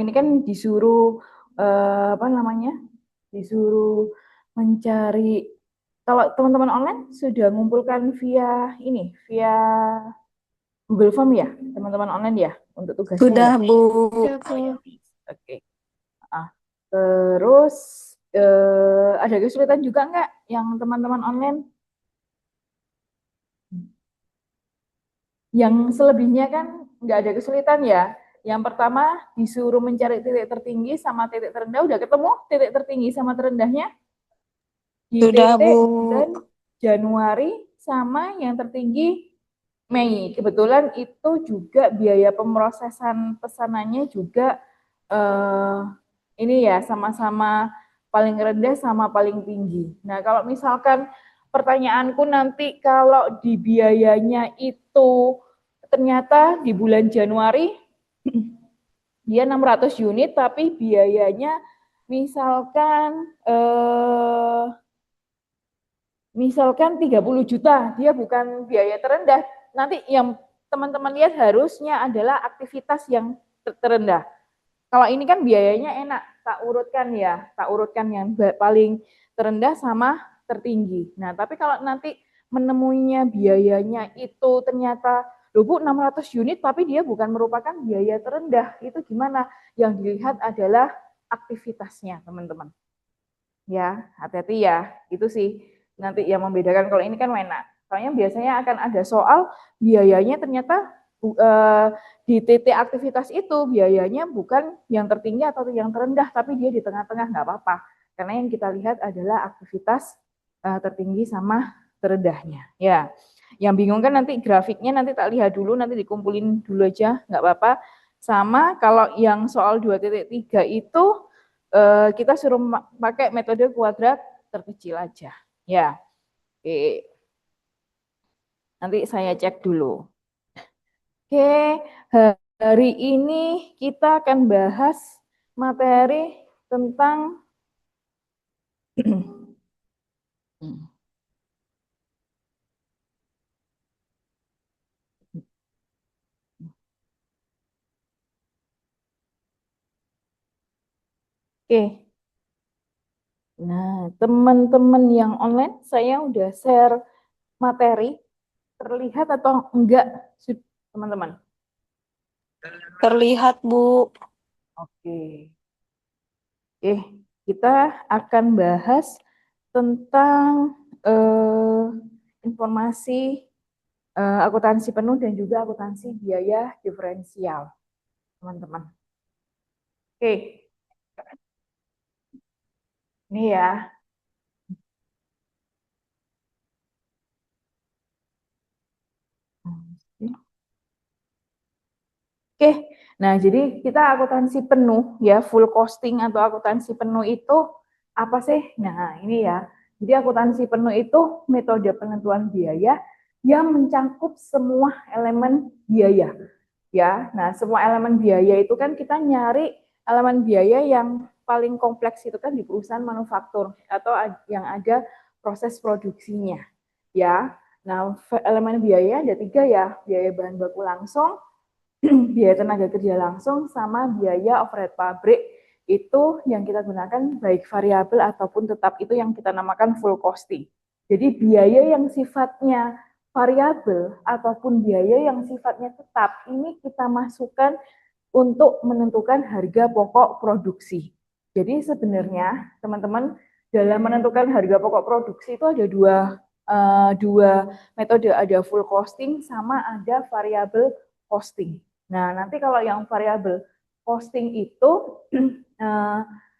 ini kan disuruh apa namanya? Disuruh mencari. Kalau teman-teman online sudah mengumpulkan via ini, via Google Form ya, teman-teman online ya, untuk tugasnya Sudah, ya. Bu. Udah, Oh ya, Bu. oke. Ah, terus ada kesulitan juga nggak yang teman-teman online? Yang selebihnya kan nggak ada kesulitan ya. Yang pertama disuruh mencari titik tertinggi sama titik terendah, udah ketemu titik tertinggi sama terendahnya di Sudah, Bu. titik bulan Januari sama yang tertinggi Mei. Kebetulan itu juga biaya pemrosesan pesanannya juga eh, ini ya sama-sama paling rendah sama paling tinggi. Nah, kalau misalkan pertanyaanku nanti kalau di biayanya itu ternyata di bulan Januari dia 600 unit tapi biayanya misalkan misalkan 30 juta, dia bukan biaya terendah. Nanti yang teman-teman lihat harusnya adalah aktivitas yang terendah. Kalau ini kan biayanya enak, tak urutkan yang paling terendah sama tertinggi. Nah, tapi kalau nanti menemuinya biayanya itu ternyata loh Bu 600 unit tapi dia bukan merupakan biaya terendah, itu gimana? Yang dilihat adalah aktivitasnya, teman-teman. Ya, hati-hati ya. Itu sih nanti yang membedakan. Kalau ini kan enak. Soalnya biasanya akan ada soal biayanya ternyata di titik aktivitas itu biayanya bukan yang tertinggi atau yang terendah, tapi dia di tengah-tengah, nggak apa-apa. Karena yang kita lihat adalah aktivitas tertinggi sama terendahnya. Ya, yang bingung kan nanti grafiknya nanti tak lihat dulu, nanti dikumpulin dulu aja, nggak apa-apa. Sama kalau yang soal 2.3 itu kita suruh pakai metode kuadrat terkecil aja. Ya, oke. Nanti saya cek dulu. Oke, hari ini kita akan bahas materi tentang Oke. Nah, teman-teman yang online saya udah share materi, terlihat atau enggak teman-teman? Terlihat, Bu. Oke. Kita akan bahas tentang informasi akuntansi penuh dan juga akuntansi biaya diferensial, teman-teman. Oke, ini ya. Oke, nah jadi kita akuntansi penuh ya, full costing atau akuntansi penuh itu apa sih? Nah ini ya, jadi akuntansi penuh itu metode penentuan biaya yang mencakup semua elemen biaya. Ya, nah semua elemen biaya itu kan kita nyari elemen biaya yang paling kompleks itu kan di perusahaan manufaktur atau yang ada proses produksinya. Ya, nah elemen biaya ada tiga ya, biaya bahan baku langsung, biaya tenaga kerja langsung sama biaya overhead pabrik itu yang kita gunakan baik variabel ataupun tetap itu yang kita namakan full costing. Jadi biaya yang sifatnya variabel ataupun biaya yang sifatnya tetap ini kita masukkan untuk menentukan harga pokok produksi. Jadi sebenarnya teman-teman dalam menentukan harga pokok produksi itu ada dua metode, ada full costing sama ada variable costing. Nah, nanti kalau yang variable costing itu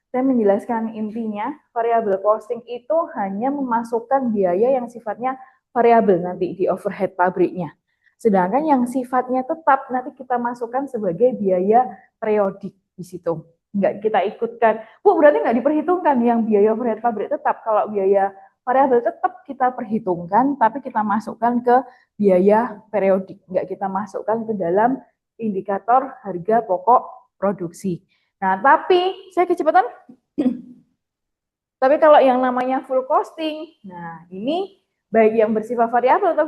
saya menjelaskan intinya, variable costing itu hanya memasukkan biaya yang sifatnya variabel nanti di overhead pabriknya. Sedangkan yang sifatnya tetap nanti kita masukkan sebagai biaya periodik di situ. Enggak kita ikutkan. Bu, berarti nggak diperhitungkan yang biaya overhead pabrik tetap. Kalau biaya variabel tetap kita perhitungkan, tapi kita masukkan ke biaya periodik. Enggak kita masukkan ke dalam indikator harga pokok produksi. Nah, tapi saya kecepatan. Tapi kalau yang namanya full costing, nah ini baik yang bersifat variabel atau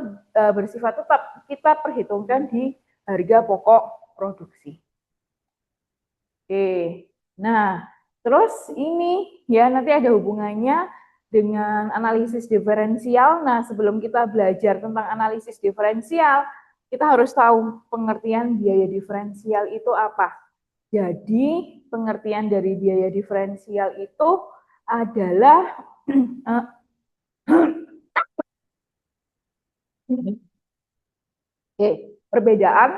bersifat tetap kita perhitungkan di harga pokok produksi. Oke. Nah, terus ini ya nanti ada hubungannya dengan analisis diferensial. Nah, sebelum kita belajar tentang analisis diferensial, kita harus tahu pengertian biaya diferensial itu apa. Jadi, pengertian dari biaya diferensial itu adalah perbedaan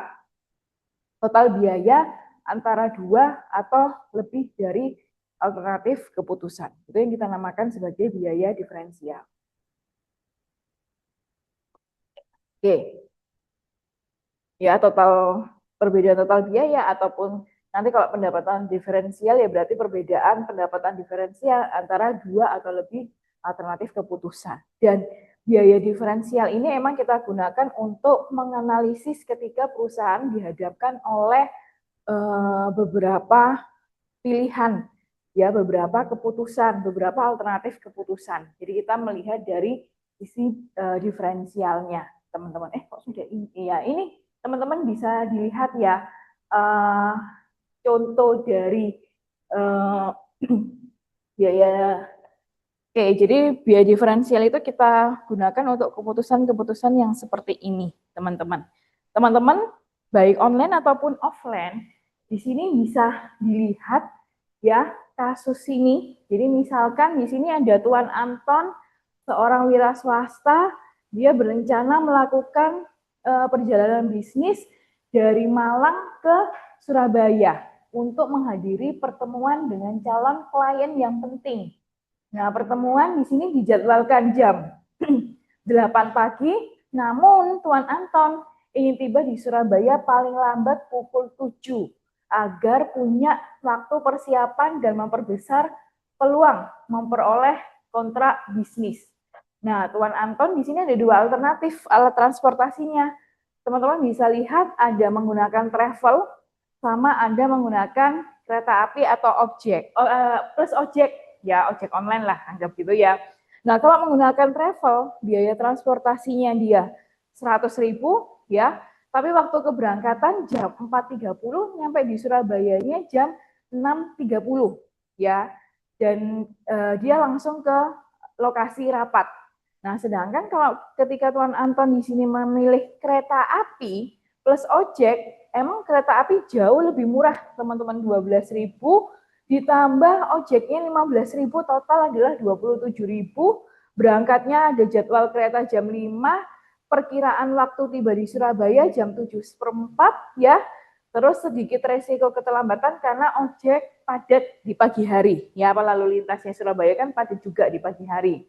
total biaya antara dua atau lebih dari alternatif keputusan. Itu yang kita namakan sebagai biaya diferensial. Oke. Ya, perbedaan total biaya ataupun nanti kalau pendapatan diferensial ya berarti perbedaan pendapatan diferensial antara dua atau lebih alternatif keputusan. Dan biaya diferensial ini emang kita gunakan untuk menganalisis ketika perusahaan dihadapkan oleh beberapa pilihan, ya beberapa keputusan, beberapa alternatif keputusan. Jadi kita melihat dari sisi diferensialnya, teman-teman. Kok sudah ini? Ya ini teman-teman bisa dilihat ya contoh dari biaya. Oke, jadi biaya diferensial itu kita gunakan untuk keputusan-keputusan yang seperti ini, teman-teman. Teman-teman, baik online ataupun offline, di sini bisa dilihat ya kasus ini. Jadi misalkan di sini ada Tuan Anton, seorang wira swasta, dia berencana melakukan perjalanan bisnis dari Malang ke Surabaya untuk menghadiri pertemuan dengan calon klien yang penting. Nah, pertemuan di sini dijadwalkan jam 8 pagi, namun Tuan Anton ingin tiba di Surabaya paling lambat pukul 7 agar punya waktu persiapan dan memperbesar peluang memperoleh kontrak bisnis. Nah, Tuan Anton di sini ada dua alternatif alat transportasinya. Teman-teman bisa lihat ada menggunakan travel sama ada menggunakan kereta api atau objek plus ojek. Ya, ojek online lah, anggap gitu ya. Nah, kalau menggunakan travel, biaya transportasinya dia 100.000 ya, tapi waktu keberangkatan jam 4.30, nyampe di Surabayanya jam 6.30 ya. Dan dia langsung ke lokasi rapat. Nah, sedangkan kalau ketika Tuan Anton di sini memilih kereta api plus ojek, emang kereta api jauh lebih murah, teman-teman, 12.000 ditambah ojeknya 15.000, total adalah 27.000. Berangkatnya ada jadwal kereta jam 5, perkiraan waktu tiba di Surabaya jam 7:04 ya. Terus sedikit resiko keterlambatan karena ojek padat di pagi hari. Ya, lalu lintasnya Surabaya kan padat juga di pagi hari.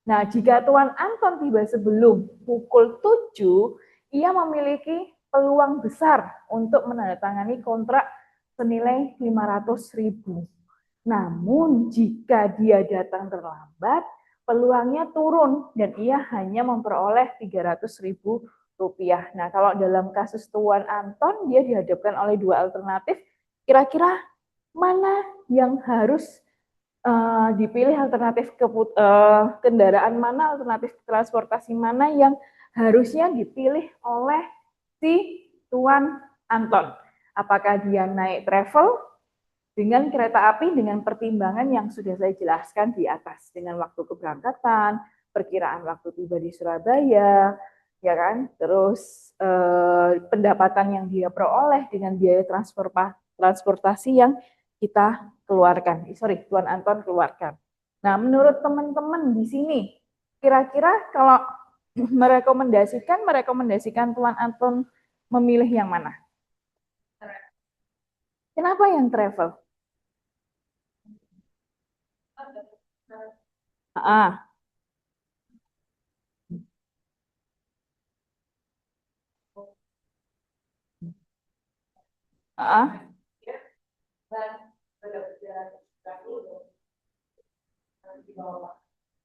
Nah, jika Tuan Anton tiba sebelum pukul 7, ia memiliki peluang besar untuk menandatangani kontrak senilai 500.000. Namun jika dia datang terlambat, peluangnya turun dan ia hanya memperoleh 300.000 rupiah. Nah, kalau dalam kasus Tuan Anton, dia dihadapkan oleh dua alternatif. Kira-kira mana yang harus dipilih, alternatif kendaraan mana, alternatif transportasi mana yang harusnya dipilih oleh si Tuan Anton? Apakah dia naik travel dengan kereta api dengan pertimbangan yang sudah saya jelaskan di atas, dengan waktu keberangkatan, perkiraan waktu tiba di Surabaya, ya kan? Terus pendapatan yang dia peroleh dengan biaya transportasi yang kita keluarkan. Tuan Anton keluarkan. Nah, menurut teman-teman di sini, kira-kira kalau merekomendasikan Tuan Anton memilih yang mana? Kenapa yang travel? Ah, ah,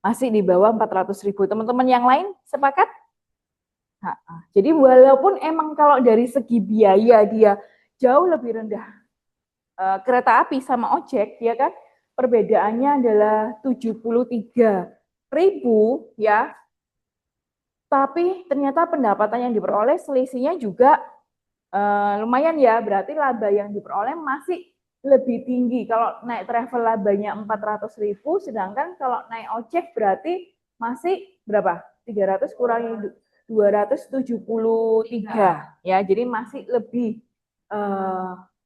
masih di bawah 400.000. Teman-teman yang lain sepakat? Jadi walaupun emang kalau dari segi biaya dia jauh lebih rendah kereta api sama ojek, ya kan? Perbedaannya adalah 73.000 ya. Tapi ternyata pendapatan yang diperoleh selisihnya juga lumayan ya. Berarti laba yang diperoleh masih lebih tinggi. Kalau naik travel labanya 400.000, sedangkan kalau naik ojek berarti masih berapa? 300 kurangi 273 ya. Jadi masih lebih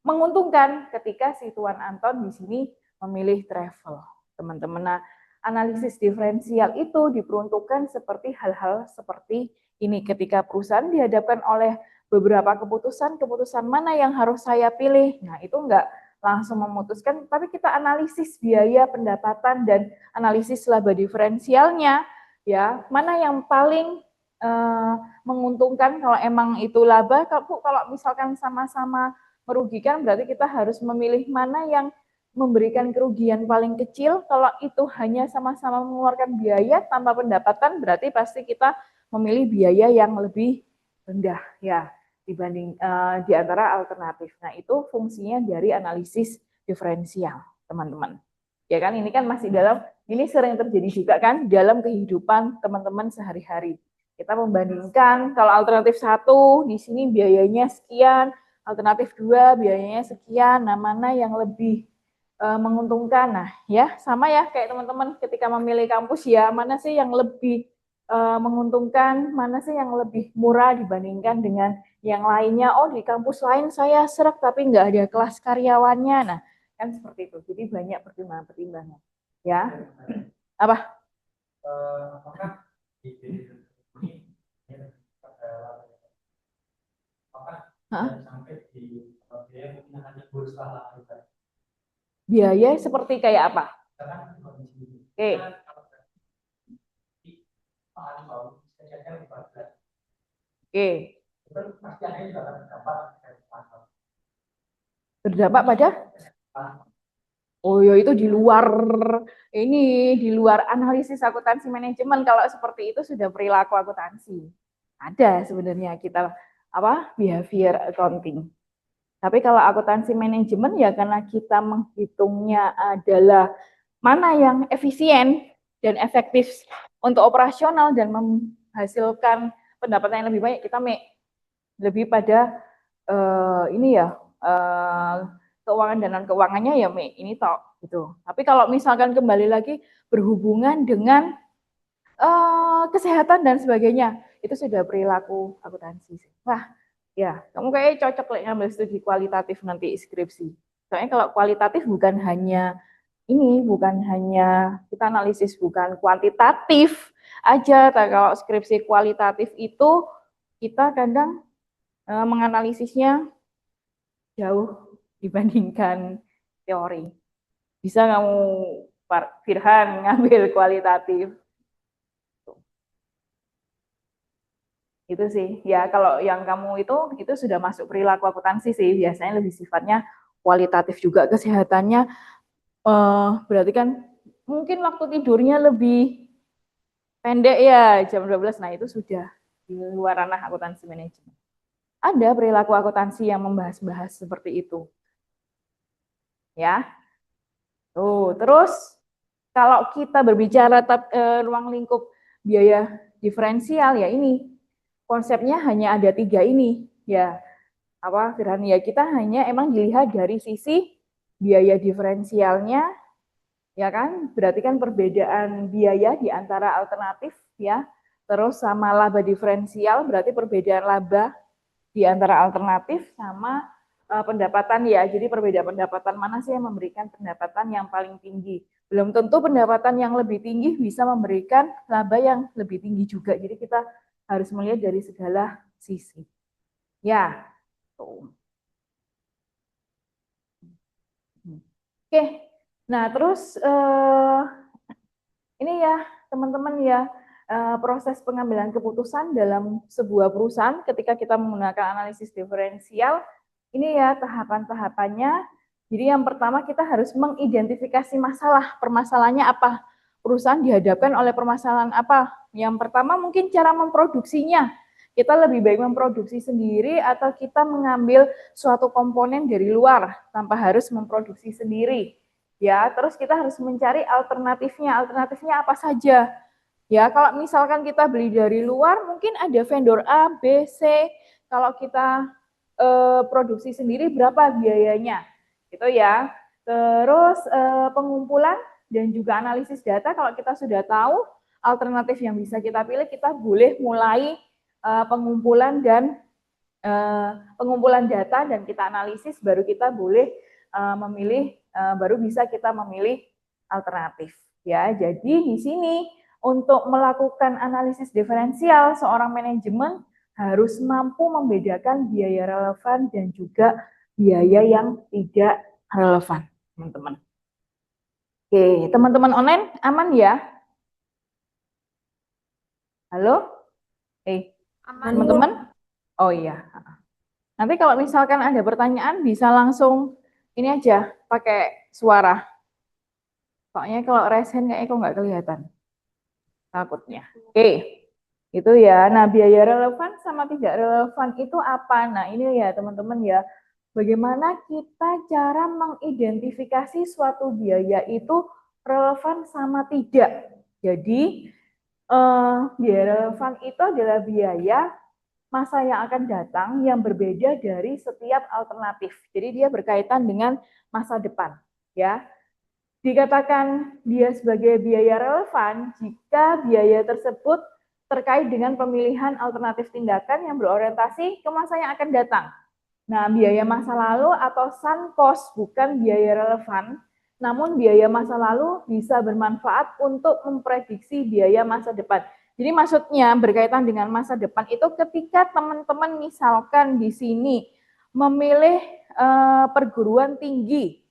menguntungkan ketika si Tuan Anton di sini memilih travel, teman-teman. Nah, analisis diferensial itu diperuntukkan seperti hal-hal seperti ini ketika perusahaan dihadapkan oleh beberapa keputusan mana yang harus saya pilih. Nah, itu enggak langsung memutuskan, tapi kita analisis biaya, pendapatan, dan analisis laba diferensialnya, ya, mana yang paling menguntungkan kalau emang itu laba. Kalau misalkan sama-sama merugikan, berarti kita harus memilih mana yang memberikan kerugian paling kecil. Kalau itu hanya sama-sama mengeluarkan biaya tanpa pendapatan, berarti pasti kita memilih biaya yang lebih rendah, ya, dibanding di antara alternatif. Nah, itu fungsinya dari analisis diferensial, teman-teman. Ya kan, ini kan masih dalam, ini sering terjadi juga kan dalam kehidupan teman-teman sehari-hari. Kita membandingkan kalau alternatif 1 di sini biayanya sekian, alternatif 2 biayanya sekian, nah mana yang lebih menguntungkan. Nah, ya sama ya kayak teman-teman ketika memilih kampus, ya mana sih yang lebih menguntungkan, mana sih yang lebih murah dibandingkan dengan yang lainnya. Oh, di kampus lain saya serak tapi nggak ada kelas karyawannya. Nah, kan seperti itu. Jadi banyak pertimbangan-pertimbangan. Ya, apa? Apakah biaya seperti kayak apa? Oke. Oke. Berdampak pada? Oh ya, itu di luar analisis akuntansi manajemen. Kalau seperti itu sudah perilaku akuntansi. Ada sebenarnya kita behavior accounting. Tapi kalau akuntansi manajemen ya karena kita menghitungnya adalah mana yang efisien dan efektif untuk operasional dan menghasilkan pendapatan yang lebih banyak, kita lebih pada ini ya keuangan dan non keuangannya ya ini tok gitu. Tapi kalau misalkan kembali lagi berhubungan dengan kesehatan dan sebagainya, itu sudah perilaku akuntansi. Wah, ya, kamu kayaknya cocok ngambil studi kualitatif nanti skripsi. Soalnya kalau kualitatif bukan hanya kita analisis bukan kuantitatif aja. Kalau skripsi kualitatif itu kita kadang menganalisisnya jauh dibandingkan teori. Bisa kamu Firhan ngambil kualitatif. Itu sih. Ya kalau yang kamu itu sudah masuk perilaku akuntansi sih. Biasanya lebih sifatnya kualitatif juga kesehatannya. Berarti kan mungkin waktu tidurnya lebih pendek ya, jam 12. Nah, itu sudah di luar ranah akuntansi manajemen. Ada perilaku akuntansi yang membahas-bahas seperti itu. Ya. Tuh, terus kalau kita berbicara ruang lingkup biaya diferensial ya ini konsepnya hanya ada 3 ini ya. Firhan, ya kita hanya emang dilihat dari sisi biaya diferensialnya, ya kan? Berarti kan perbedaan biaya di antara alternatif ya. Terus sama laba diferensial berarti perbedaan laba di antara alternatif sama pendapatan ya. Jadi perbedaan pendapatan mana sih yang memberikan pendapatan yang paling tinggi. Belum tentu pendapatan yang lebih tinggi bisa memberikan laba yang lebih tinggi juga. Jadi kita harus melihat dari segala sisi. Ya. Oke. Nah, terus ini ya, teman-teman ya, proses pengambilan keputusan dalam sebuah perusahaan ketika kita menggunakan analisis diferensial, ini ya tahapan-tahapannya. Jadi yang pertama kita harus mengidentifikasi masalah, permasalahannya apa, perusahaan dihadapkan oleh permasalahan apa. Yang pertama mungkin cara memproduksinya, kita lebih baik memproduksi sendiri atau kita mengambil suatu komponen dari luar tanpa harus memproduksi sendiri. Ya, terus kita harus mencari alternatifnya. Alternatifnya apa saja? Ya, kalau misalkan kita beli dari luar, mungkin ada vendor A, B, C. Kalau kita produksi sendiri, berapa biayanya? Gitu ya. Terus pengumpulan dan juga analisis data, kalau kita sudah tahu alternatif yang bisa kita pilih, kita boleh mulai pengumpulan data dan kita analisis, baru kita boleh memilih, baru bisa kita memilih alternatif. Ya, jadi di sini untuk melakukan analisis diferensial, seorang manajemen harus mampu membedakan biaya relevan dan juga biaya yang tidak relevan, teman-teman. Oke, teman-teman online aman ya? Halo? Teman-teman? Oh iya. Nanti kalau misalkan ada pertanyaan bisa langsung ini aja pakai suara. Soalnya kalau resen kayaknya kok nggak kelihatan. Takutnya. Oke. Itu ya. Nah, biaya relevan sama tidak relevan itu apa? Nah, ini ya teman-teman ya. Bagaimana kita cara mengidentifikasi suatu biaya itu relevan sama tidak. Jadi, biaya relevan itu adalah biaya masa yang akan datang yang berbeda dari setiap alternatif. Jadi dia berkaitan dengan masa depan, ya. Dikatakan dia sebagai biaya relevan jika biaya tersebut terkait dengan pemilihan alternatif tindakan yang berorientasi ke masa yang akan datang. Nah, biaya masa lalu atau sunk cost bukan biaya relevan, namun biaya masa lalu bisa bermanfaat untuk memprediksi biaya masa depan. Jadi maksudnya berkaitan dengan masa depan itu ketika teman-teman misalkan di sini memilih perguruan tinggi,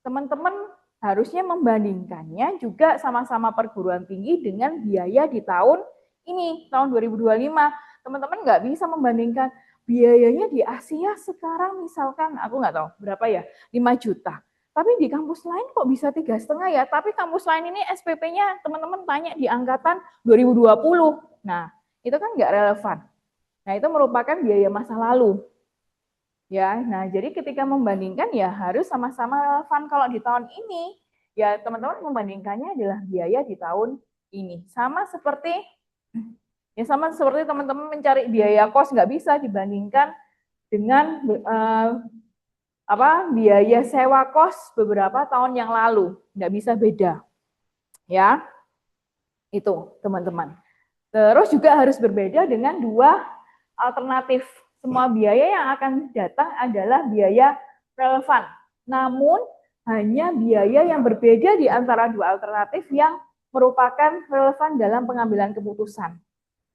teman-teman harusnya membandingkannya juga sama-sama perguruan tinggi dengan biaya di tahun ini, tahun 2025. Teman-teman nggak bisa membandingkan biayanya di Asia sekarang misalkan, aku nggak tahu berapa ya, 5 juta. Tapi di kampus lain kok bisa 3,5 ya, tapi kampus lain ini SPP-nya teman-teman tanya di angkatan 2020. Nah, itu kan nggak relevan. Nah, itu merupakan biaya masa lalu. Ya, nah jadi ketika membandingkan ya harus sama-sama relevan. Kalau di tahun ini, ya teman-teman membandingkannya adalah biaya di tahun ini. Sama seperti teman-teman mencari biaya kos, nggak bisa dibandingkan dengan biaya sewa kos beberapa tahun yang lalu, nggak bisa beda. Ya, itu teman-teman. Terus juga harus berbeda dengan dua alternatif. Semua biaya yang akan datang adalah biaya relevan. Namun, hanya biaya yang berbeda di antara dua alternatif yang merupakan relevan dalam pengambilan keputusan.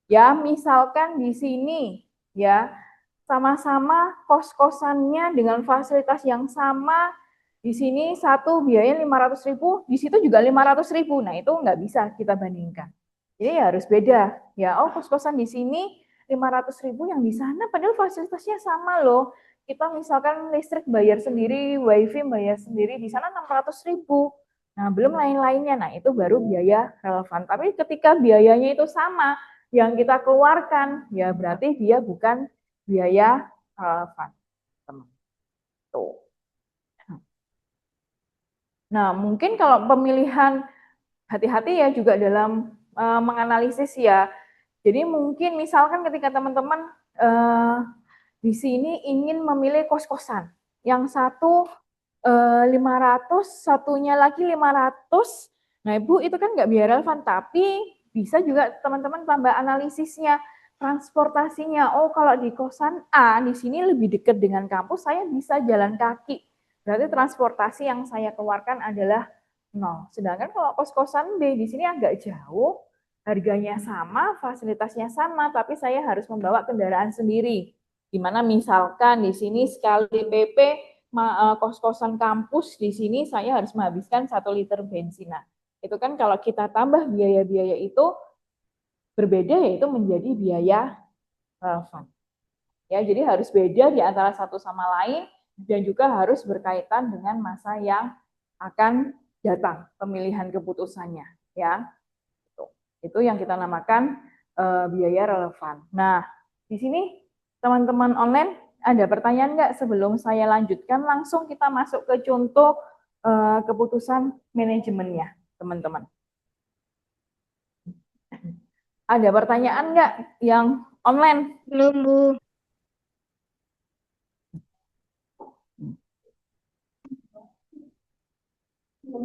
Ya, misalkan di sini, ya, sama-sama kos-kosannya dengan fasilitas yang sama, di sini satu biaya 500.000, di situ juga 500.000. Nah, itu nggak bisa kita bandingkan. Jadi harus beda. Ya, oh kos-kosan di sini 500.000, yang di sana padahal fasilitasnya sama loh. Kita misalkan listrik bayar sendiri, wifi bayar sendiri, di sana 600.000. Nah, belum lain-lainnya. Nah, itu baru biaya relevan. Tapi ketika biayanya itu sama, yang kita keluarkan, ya berarti dia bukan biaya relevan. Tuh. Nah, mungkin kalau pemilihan, hati-hati ya juga dalam menganalisis ya. Jadi mungkin misalkan ketika teman-teman di sini ingin memilih kos-kosan, yang satu 500, satunya lagi 500. Nah, Ibu itu kan nggak biaya relevan, tapi bisa juga teman-teman tambah analisisnya, transportasinya. Oh, kalau di kosan A di sini lebih dekat dengan kampus, saya bisa jalan kaki. Berarti transportasi yang saya keluarkan adalah 0. Sedangkan kalau kos-kosan B di sini agak jauh, harganya sama, fasilitasnya sama, tapi saya harus membawa kendaraan sendiri. Dimana misalkan di sini sekali PP kos-kosan kampus di sini saya harus menghabiskan 1 liter bensin. Nah, itu kan kalau kita tambah biaya-biaya itu berbeda, yaitu menjadi biaya relevan. Ya, jadi harus beda di antara satu sama lain dan juga harus berkaitan dengan masa yang akan datang pemilihan keputusannya, ya. Itu yang kita namakan biaya relevan. Nah, di sini teman-teman online ada pertanyaan nggak sebelum saya lanjutkan? Langsung kita masuk ke contoh keputusan manajemennya, teman-teman. Ada pertanyaan nggak yang online? Belum, Bu. Oke,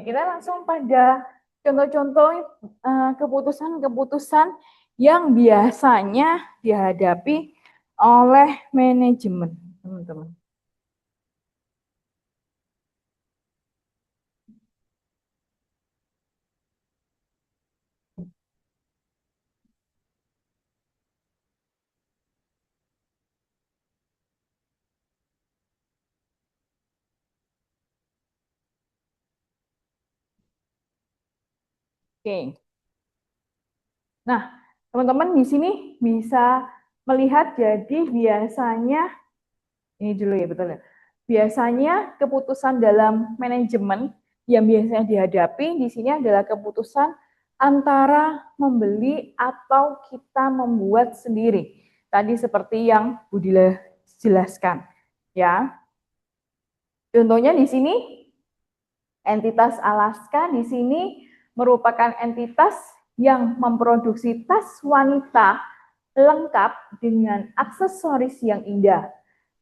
kita langsung pada contoh-contoh keputusan-keputusan yang biasanya dihadapi oleh manajemen, teman-teman. Oke. Nah, teman-teman di sini bisa melihat jadi biasanya ini dulu ya, betul ya. Biasanya keputusan dalam manajemen yang biasanya dihadapi di sini adalah keputusan antara membeli atau kita membuat sendiri. Tadi seperti yang Budila jelaskan, ya. Contohnya di sini entitas Alaska di sini merupakan entitas yang memproduksi tas wanita lengkap dengan aksesoris yang indah.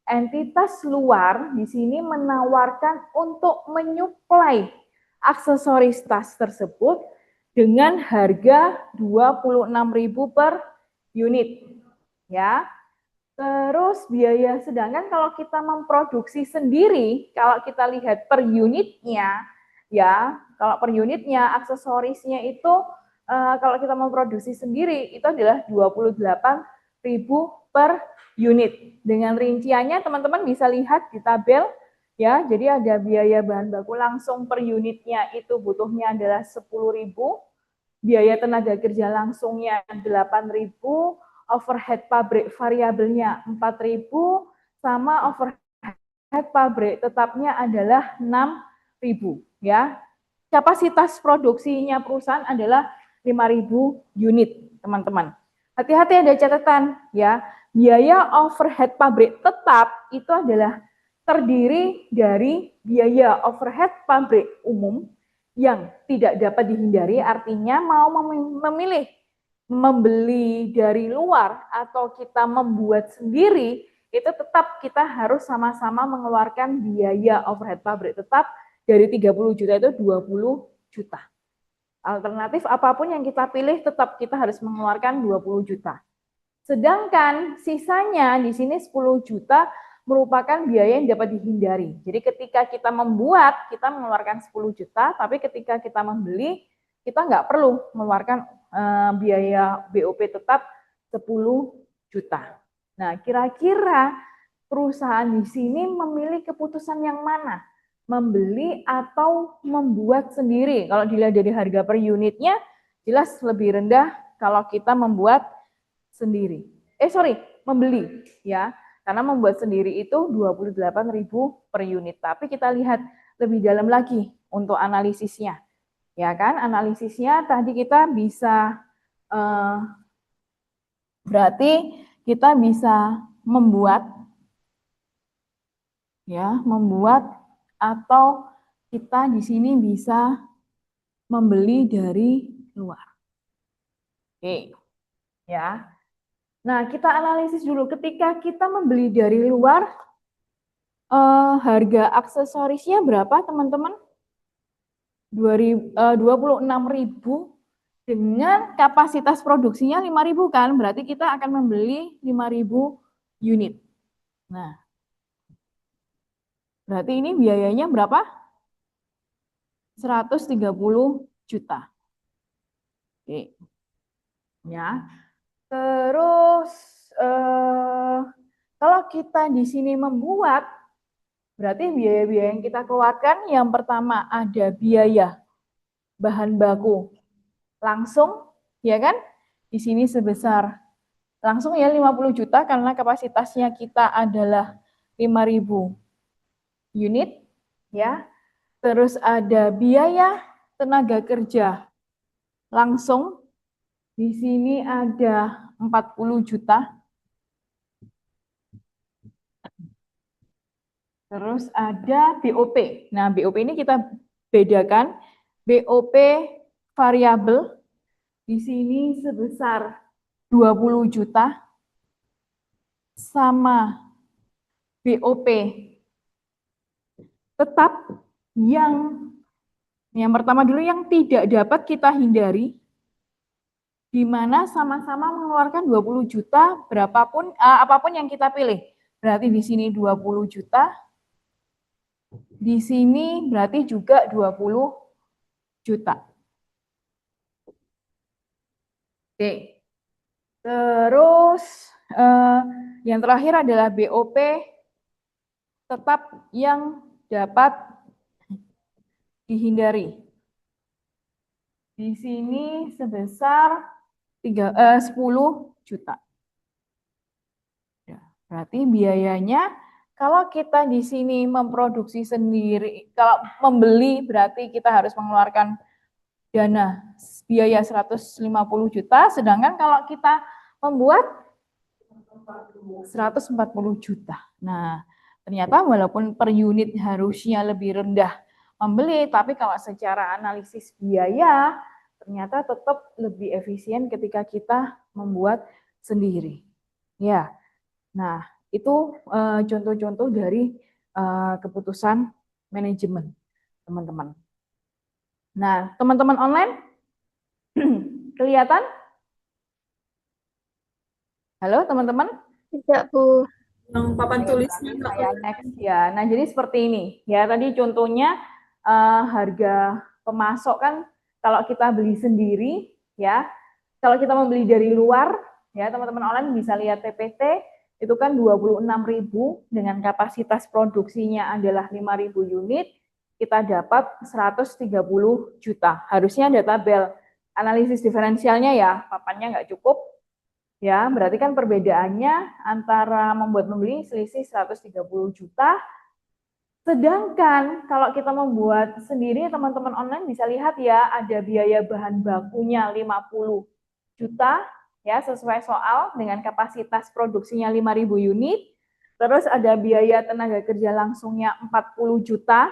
Entitas luar di sini menawarkan untuk menyuplai aksesoris tas tersebut dengan harga 26.000 per unit, ya. Terus biaya, sedangkan kalau kita memproduksi sendiri, kalau kita lihat per unitnya, ya, kalau per unitnya aksesorisnya itu kalau kita memproduksi sendiri itu adalah 28.000 per unit. Dengan rinciannya teman-teman bisa lihat di tabel, ya. Jadi ada biaya bahan baku langsung per unitnya itu butuhnya adalah 10.000, biaya tenaga kerja langsungnya 8.000, overhead pabrik variabelnya 4.000, sama overhead pabrik tetapnya adalah 6.000, ya. Kapasitas produksinya perusahaan adalah 5.000 unit, teman-teman. Hati-hati ada catatan, ya. Biaya overhead pabrik tetap itu adalah terdiri dari biaya overhead pabrik umum yang tidak dapat dihindari, artinya mau memilih membeli dari luar atau kita membuat sendiri, itu tetap kita harus sama-sama mengeluarkan biaya overhead pabrik tetap dari 30 juta itu 20 juta. Alternatif apapun yang kita pilih tetap kita harus mengeluarkan 20 juta. Sedangkan sisanya di sini 10 juta merupakan biaya yang dapat dihindari. Jadi ketika kita membuat, kita mengeluarkan 10 juta, tapi ketika kita membeli, kita nggak perlu mengeluarkan biaya BOP tetap 10 juta. Nah, kira-kira perusahaan di sini memilih keputusan yang mana? Membeli atau membuat sendiri? Kalau dilihat dari harga per unitnya, jelas lebih rendah kalau kita membuat sendiri. Membeli, ya. Karena membuat sendiri itu 28.000 per unit. Tapi kita lihat lebih dalam lagi untuk analisisnya. Ya kan? Analisisnya tadi kita bisa berarti kita bisa membuat, ya, membuat atau kita di sini bisa membeli dari luar. Oke. Ya. Nah, kita analisis dulu. Ketika kita membeli dari luar, harga aksesorisnya berapa, teman-teman? 26.000 dengan kapasitas produksinya 5.000 kan? Berarti kita akan membeli 5.000 unit. Nah, berarti ini biayanya berapa? 130 juta. Oke. Ya. Terus kalau kita di sini membuat, berarti biaya-biaya yang kita keluarkan yang pertama ada biaya bahan baku langsung, ya kan? Di sini sebesar langsung ya 50 juta karena kapasitasnya kita adalah 5.000 unit, ya. Terus ada biaya tenaga kerja langsung. Di sini ada 40 juta. Terus ada BOP. Nah, BOP ini kita bedakan. BOP variabel di sini sebesar 20 juta sama BOP tetap yang pertama dulu yang tidak dapat kita hindari, di mana sama-sama mengeluarkan 20 juta berapapun apapun yang kita pilih. Berarti di sini 20 juta, di sini berarti juga 20 juta. Oke. Terus yang terakhir adalah BOP tetap yang dapat dihindari. Di sini sebesar 10 juta. Ya, berarti biayanya kalau kita di sini memproduksi sendiri, kalau membeli berarti kita harus mengeluarkan dana biaya 150 juta, sedangkan kalau kita membuat 140 juta. Nah, ternyata walaupun per unit harusnya lebih rendah membeli, tapi kalau secara analisis biaya, ternyata tetap lebih efisien ketika kita membuat sendiri. Ya, nah itu contoh-contoh dari keputusan manajemen, teman-teman. Nah, teman-teman online, kelihatan? Halo, teman-teman? Tidak, Bu. Yang papan tulisnya nggak Saya next ya. Nah, jadi seperti ini. Ya, tadi contohnya harga pemasok kan kalau kita beli sendiri ya. Kalau kita membeli dari luar ya, teman-teman online bisa lihat PPT itu kan 26.000 dengan kapasitas produksinya adalah 5.000 unit, kita dapat 130 juta. Harusnya ada tabel analisis diferensialnya ya, papannya nggak cukup. Ya, berarti kan perbedaannya antara membuat membeli selisih 130 juta. Sedangkan kalau kita membuat sendiri, teman-teman online bisa lihat ya, ada biaya bahan bakunya 50 juta, ya sesuai soal dengan kapasitas produksinya 5.000 unit. Terus ada biaya tenaga kerja langsungnya 40 juta,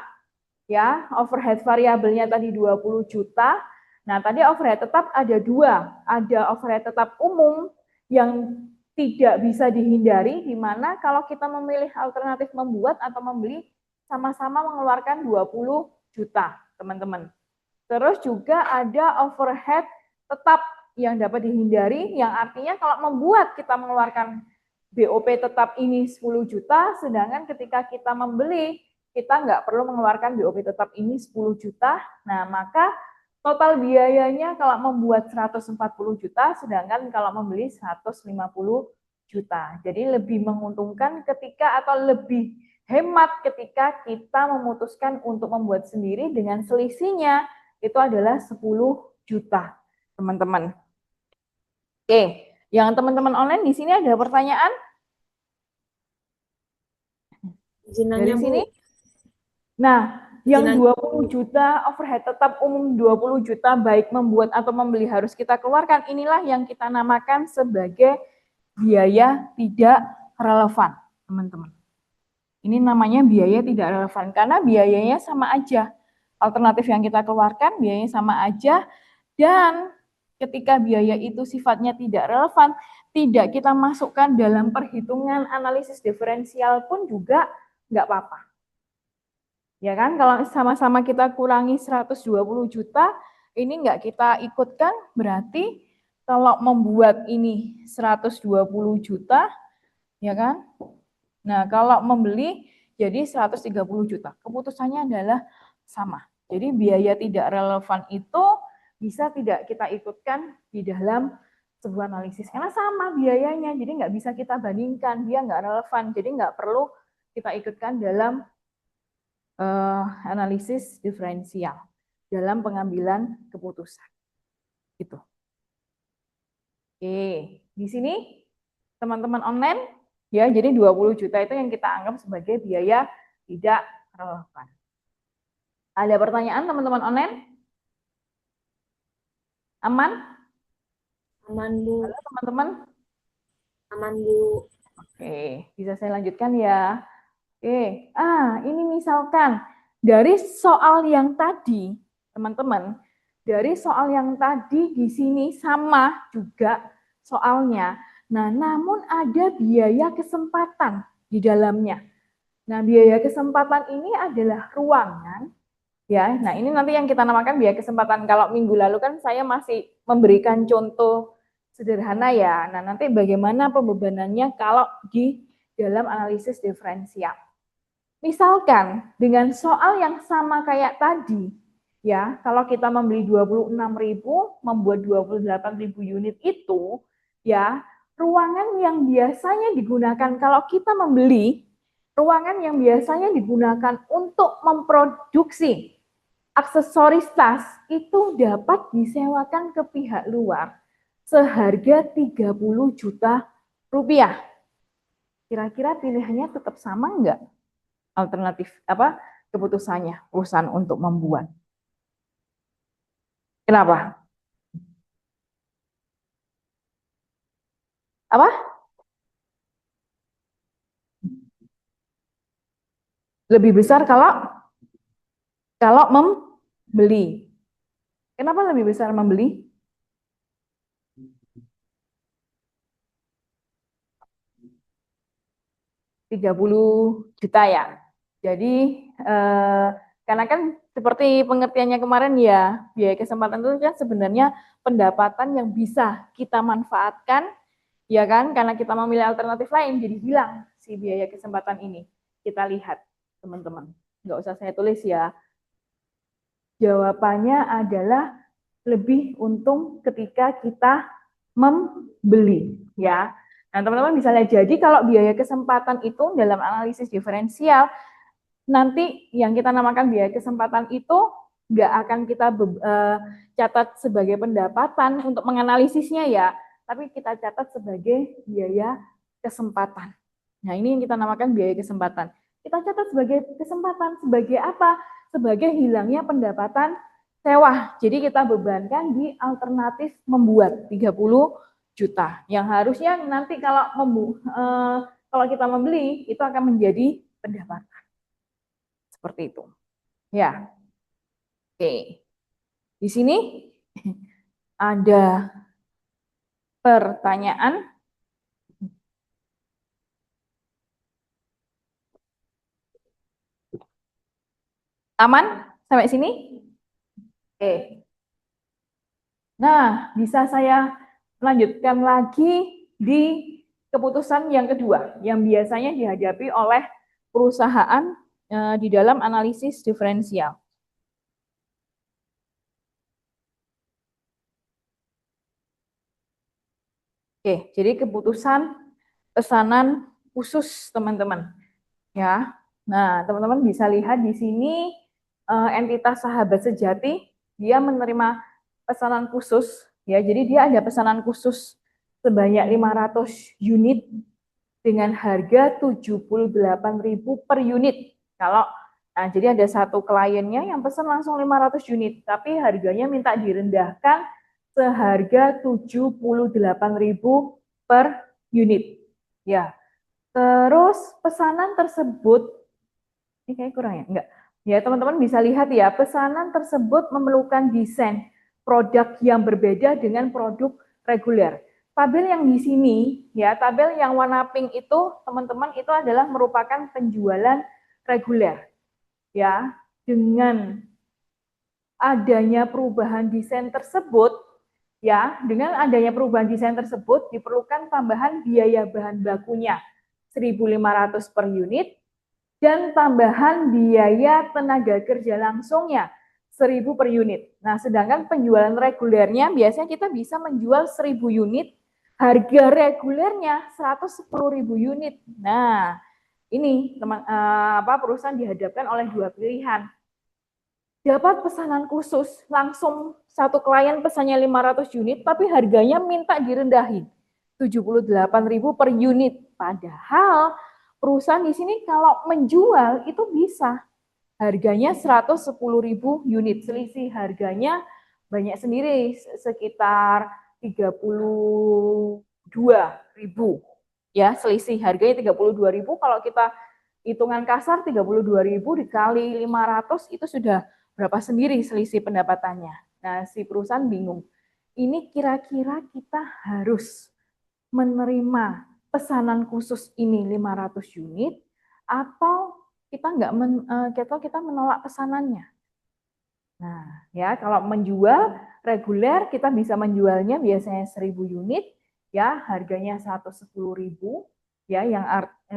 ya overhead variabelnya tadi 20 juta. Nah, tadi overhead tetap ada dua, ada overhead tetap umum yang tidak bisa dihindari, di mana kalau kita memilih alternatif membuat atau membeli, sama-sama mengeluarkan 20 juta, teman-teman. Terus juga ada overhead tetap yang dapat dihindari, yang artinya kalau membuat kita mengeluarkan BOP tetap ini 10 juta, sedangkan ketika kita membeli, kita nggak perlu mengeluarkan BOP tetap ini 10 juta. Nah, maka total biayanya kalau membuat 140 juta, sedangkan kalau membeli 150 juta. Jadi lebih menguntungkan ketika atau lebih hemat ketika kita memutuskan untuk membuat sendiri dengan selisihnya itu adalah 10 juta, teman-teman. Oke, yang teman-teman online di sini ada pertanyaan? Dari sini? Nah, yang 20 juta overhead tetap umum 20 juta baik membuat atau membeli harus kita keluarkan, inilah yang kita namakan sebagai biaya tidak relevan, teman-teman. Ini namanya biaya tidak relevan karena biayanya sama aja. Alternatif yang kita keluarkan biayanya sama aja, dan ketika biaya itu sifatnya tidak relevan, tidak kita masukkan dalam perhitungan analisis diferensial pun juga nggak apa-apa. Ya kan, kalau sama-sama kita kurangi 120 juta, ini nggak kita ikutkan, berarti kalau membuat ini 120 juta, ya kan? Nah, kalau membeli jadi 130 juta. Keputusannya adalah sama. Jadi biaya tidak relevan itu bisa tidak kita ikutkan di dalam sebuah analisis. Karena sama biayanya, jadi nggak bisa kita bandingkan, dia nggak relevan. Jadi nggak perlu kita ikutkan dalam analisis diferensial dalam pengambilan keputusan. Gitu. Oke, di sini teman-teman online ya, jadi 20 juta itu yang kita anggap sebagai biaya tidak relevan. Ada pertanyaan teman-teman online? Aman? Aman, Bu. Halo teman-teman? Aman, Bu. Oke, bisa saya lanjutkan ya. Oke, ini misalkan dari soal yang tadi, teman-teman, dari soal yang tadi di sini sama juga soalnya. Nah, namun ada biaya kesempatan di dalamnya. Nah, biaya kesempatan ini adalah ruangan, ya. Nah, ini nanti yang kita namakan biaya kesempatan. Kalau minggu lalu kan saya masih memberikan contoh sederhana ya. Nah, nanti bagaimana pembebanannya kalau di dalam analisis diferensial. Misalkan dengan soal yang sama kayak tadi, ya, kalau kita membeli 26.000, membuat 28.000 unit itu, ya, ruangan yang biasanya digunakan kalau kita membeli, ruangan yang biasanya digunakan untuk memproduksi aksesoris tas itu dapat disewakan ke pihak luar seharga 30 juta rupiah. Kira-kira pilihannya tetap sama enggak? Alternatif apa keputusannya perusahaan untuk membuat. Kenapa? Apa? Lebih besar kalau membeli. Kenapa lebih besar membeli? Rp30 juta ya. Jadi karena kan seperti pengertiannya kemarin ya, biaya kesempatan itu kan sebenarnya pendapatan yang bisa kita manfaatkan, ya kan? Karena kita memilih alternatif lain, jadi hilang si biaya kesempatan ini. Kita lihat, teman-teman. Nggak usah saya tulis ya. Jawabannya adalah lebih untung ketika kita membeli, ya. Nah, teman-teman bisa lihat, jadi kalau biaya kesempatan itu dalam analisis diferensial, nanti yang kita namakan biaya kesempatan itu nggak akan kita catat sebagai pendapatan untuk menganalisisnya ya, tapi kita catat sebagai biaya kesempatan. Nah, ini yang kita namakan biaya kesempatan. Kita catat sebagai kesempatan, sebagai apa? Sebagai hilangnya pendapatan sewa. Jadi kita bebankan di alternatif membuat 30 juta. Yang harusnya nanti kalau kita membeli itu akan menjadi pendapatan. Seperti itu. Ya. Oke. Di sini ada pertanyaan. Aman sampai sini? Oke. Nah, bisa saya lanjutkan lagi di keputusan yang kedua, yang biasanya dihadapi oleh perusahaan di dalam analisis diferensial. Oke, jadi keputusan pesanan khusus, teman-teman. Ya. Nah, teman-teman bisa lihat di sini entitas Sahabat Sejati, dia menerima pesanan khusus, ya. Jadi dia ada pesanan khusus sebanyak 500 unit dengan harga 78.000 per unit. Nah, jadi ada satu kliennya yang pesan langsung 500 unit, tapi harganya minta direndahkan seharga 78.000 per unit. Ya. Terus pesanan tersebut, ini kayak kurang ya? Enggak. Ya, teman-teman bisa lihat ya, pesanan tersebut memerlukan desain produk yang berbeda dengan produk reguler. Tabel yang di sini, ya, tabel yang warna pink itu, teman-teman, itu adalah merupakan penjualan reguler. Ya, dengan adanya perubahan desain tersebut, ya, dengan adanya perubahan desain tersebut diperlukan tambahan biaya bahan bakunya 1.500 per unit dan tambahan biaya tenaga kerja langsungnya 1.000 per unit. Nah, sedangkan penjualan regulernya biasanya kita bisa menjual 1.000 unit, harga regulernya 110.000 unit. Nah, ini perusahaan dihadapkan oleh dua pilihan. Dapat pesanan khusus, langsung satu klien pesannya 500 unit, tapi harganya minta direndahin. 78.000 per unit. Padahal perusahaan di sini kalau menjual itu bisa. Harganya 110.000 unit. Selisih harganya banyak sendiri, sekitar 32.000 ya, selisih harganya 32.000. Kalau kita hitungan kasar 32.000 dikali 500 itu sudah berapa sendiri selisih pendapatannya. Nah, si perusahaan bingung. Ini kira-kira kita harus menerima pesanan khusus ini 500 unit atau kita menolak pesanannya. Nah, ya kalau menjual reguler kita bisa menjualnya biasanya 1.000 unit ya, harganya 110.000 ya, yang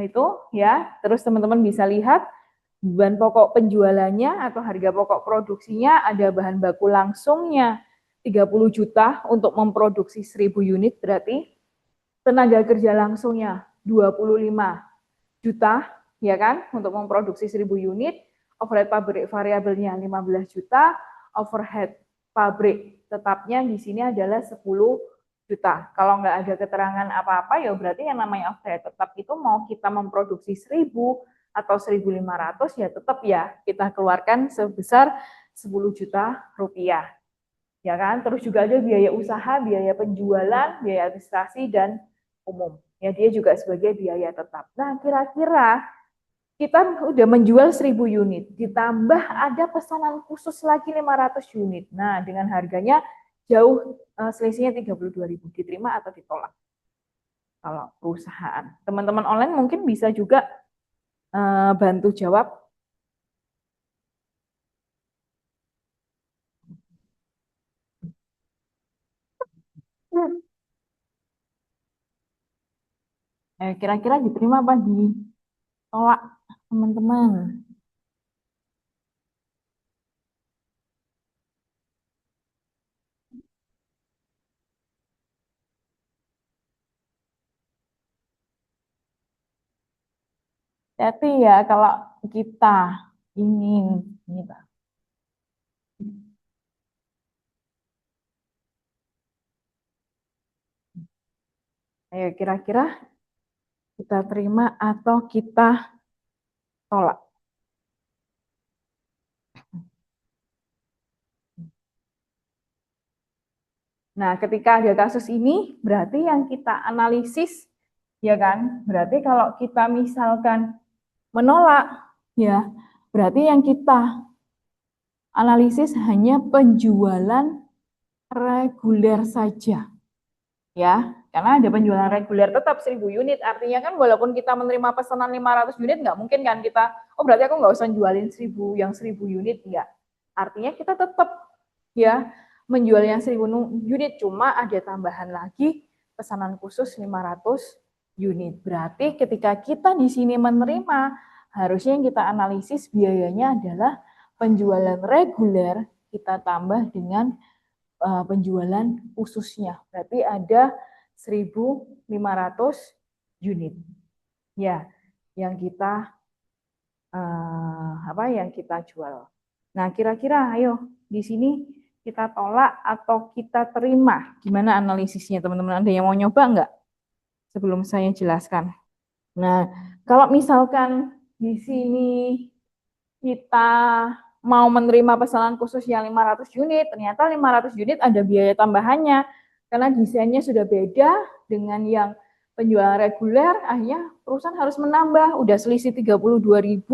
itu ya. Terus teman-teman bisa lihat bahan pokok penjualannya atau harga pokok produksinya, ada bahan baku langsungnya 30 juta untuk memproduksi 1.000 unit, berarti tenaga kerja langsungnya 25 juta ya kan untuk memproduksi 1.000 unit, overhead pabrik variabelnya 15 juta, overhead pabrik tetapnya di sini adalah 10 juta. Kalau nggak ada keterangan apa-apa ya berarti yang namanya overhead tetap itu mau kita memproduksi 1.000 atau 1.500 ya tetap ya kita keluarkan sebesar 10 juta rupiah. Ya kan? Terus juga ada biaya usaha, biaya penjualan, biaya administrasi dan umum. Ya, dia juga sebagai biaya tetap. Nah, kira-kira kita udah menjual 1.000 unit, ditambah ada pesanan khusus lagi 500 unit. Nah, dengan harganya jauh selisihnya 32.000, diterima atau ditolak? Kalau perusahaan. Teman-teman online mungkin bisa juga bantu jawab. Kira-kira diterima apa ditolak, teman-teman? Tapi ya kalau kita ingin ini, Pak. Ayo kira-kira kita terima atau kita tolak? Nah, ketika ada kasus ini, berarti yang kita analisis, ya kan? Berarti kalau kita misalkan menolak, ya, berarti yang kita analisis hanya penjualan reguler saja, ya. Karena ada penjualan reguler tetap 1.000 unit, artinya kan walaupun kita menerima pesanan 500 unit, nggak mungkin kan kita, oh berarti aku nggak usah jualin 1.000 unit, enggak. Artinya kita tetap ya menjual yang 1.000 unit, cuma ada tambahan lagi pesanan khusus 500 unit. Berarti ketika kita di sini menerima, harusnya yang kita analisis biayanya adalah penjualan reguler kita tambah dengan penjualan khususnya. Berarti ada 1.500 unit. Ya, yang kita yang kita jual. Nah, kira-kira ayo di sini kita tolak atau kita terima? Gimana analisisnya, teman-teman? Ada yang mau nyoba nggak? Sebelum saya jelaskan. Nah, kalau misalkan di sini kita mau menerima pesanan khusus yang 500 unit, ternyata 500 unit ada biaya tambahannya. Karena desainnya sudah beda dengan yang penjualan reguler, akhirnya perusahaan harus menambah. Udah selisih 32.000,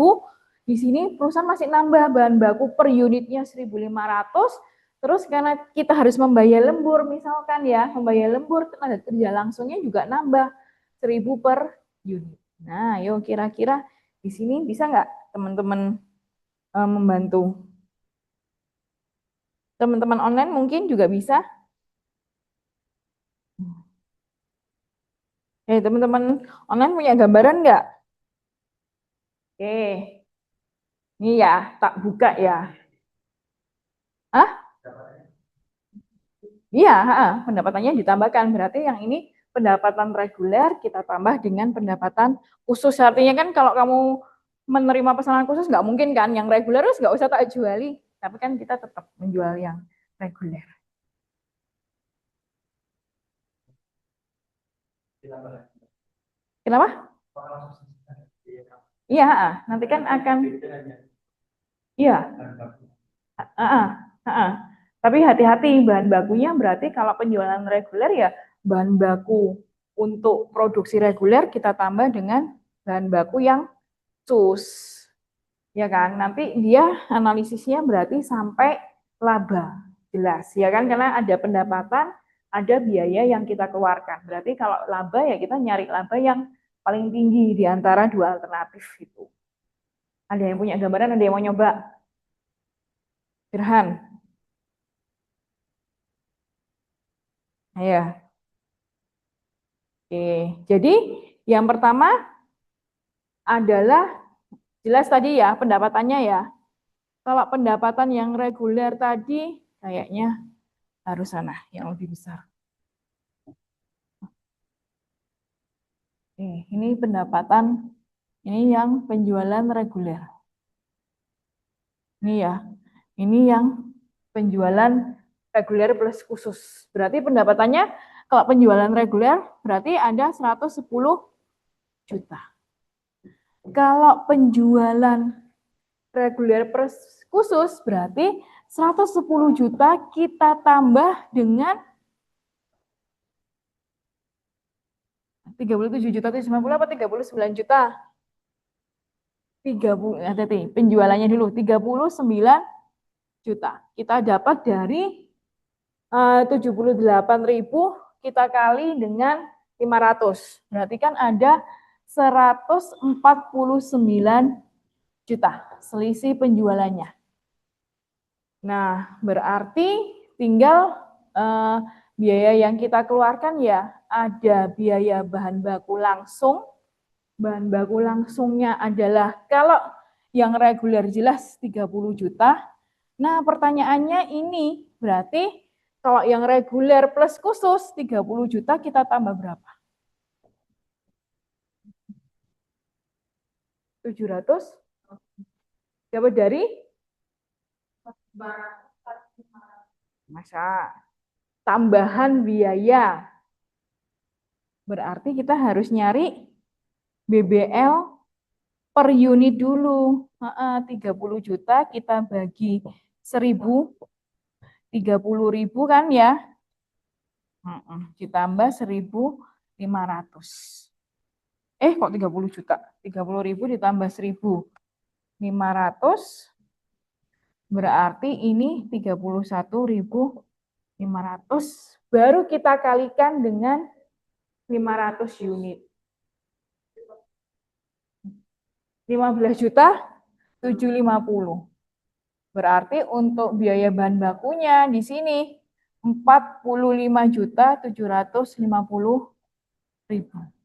di sini perusahaan masih nambah bahan baku per unitnya 1.500, terus karena kita harus membayar lembur misalkan ya, membayar lembur, tenaga kerja langsungnya juga nambah 1.000 per unit. Nah, yuk kira-kira di sini bisa nggak teman-teman membantu? Teman-teman online mungkin juga bisa. Teman-teman online punya gambaran nggak? Oke, ini ya, tak buka ya. Ah, iya, pendapatannya ditambahkan. Berarti yang ini pendapatan reguler kita tambah dengan pendapatan khusus. Artinya kan kalau kamu menerima pesanan khusus nggak mungkin kan, yang reguler harus nggak usah tak juali. Tapi kan kita tetap menjual yang reguler. Kenapa? Iya, nanti kan akan, iya, Tapi hati-hati, bahan bakunya berarti kalau penjualan reguler ya bahan baku untuk produksi reguler kita tambah dengan bahan baku yang sus. Ya kan? Nanti dia analisisnya berarti sampai laba. Jelas, ya kan? Karena ada pendapatan, ada biaya yang kita keluarkan. Berarti kalau laba ya kita nyari laba yang paling tinggi di antara dua alternatif itu. Ada yang punya gambaran, ada yang mau nyoba? Firhan. Ya. Oke. Jadi yang pertama adalah jelas tadi ya pendapatannya ya. Kalau pendapatan yang reguler tadi kayaknya harus sana yang lebih besar. Ini pendapatan ini yang penjualan reguler. Ini ya. Ini yang penjualan reguler plus khusus. Berarti pendapatannya kalau penjualan reguler berarti ada 110 juta. Kalau penjualan reguler plus khusus berarti 110 juta kita tambah dengan 37 juta 90 apa 39 juta? 30, hati-hati, penjualannya dulu 39 juta. Kita dapat dari 78.000 kita kali dengan 500. Berarti kan ada 149 juta selisih penjualannya. Nah, berarti tinggal biaya yang kita keluarkan ya ada biaya bahan baku langsung. Bahan baku langsungnya adalah kalau yang reguler jelas 30 juta. Nah, pertanyaannya ini berarti kalau yang reguler plus khusus 30 juta kita tambah berapa? 700? Dapat dari? Masa tambahan biaya. Berarti kita harus nyari BBL per unit dulu. 30 juta kita bagi 1000, 30.000 kan ya. Ditambah 1.500. Kok 30 juta? 30.000 ditambah 1.500 berarti ini 31.500 baru kita kalikan dengan 500 unit. 15 juta 750. Berarti untuk biaya bahan bakunya di sini 45.750.000.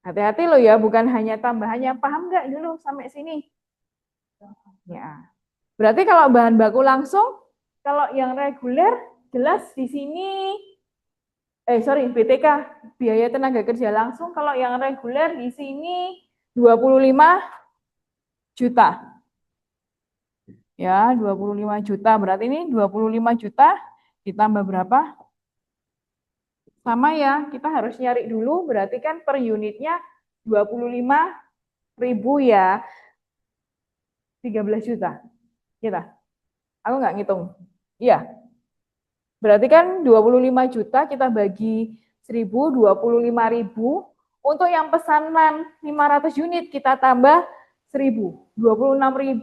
Hati-hati loh ya, bukan hanya tambahannya. Paham nggak dulu sampai sini? Ya. Berarti kalau bahan baku langsung, kalau yang reguler jelas di sini BTK, biaya tenaga kerja langsung kalau yang reguler di sini 25 juta. Ya, 25 juta. Berarti ini 25 juta ditambah berapa? Sama ya, kita harus nyari dulu, berarti kan per unitnya 25.000 ya. 13 juta. Kita. Aku nggak ngitung. Iya. Berarti kan 25 juta kita bagi 1.000, 25.000. Untuk yang pesanan 500 unit kita tambah 1.000. 26.000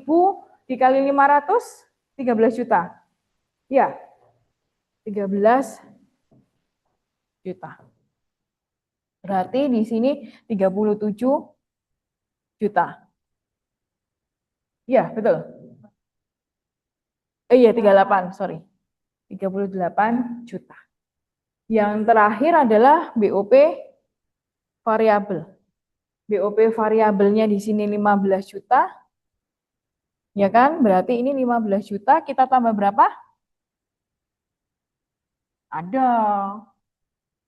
dikali 500, 13 juta. Ya, 13 juta. Berarti di sini 37 juta. Iya, betul. Iya, 38, sorry. 38 juta. Yang terakhir adalah BOP variabel. BOP variabelnya di sini 15 juta. Ya kan? Berarti ini 15 juta, kita tambah berapa? Ada.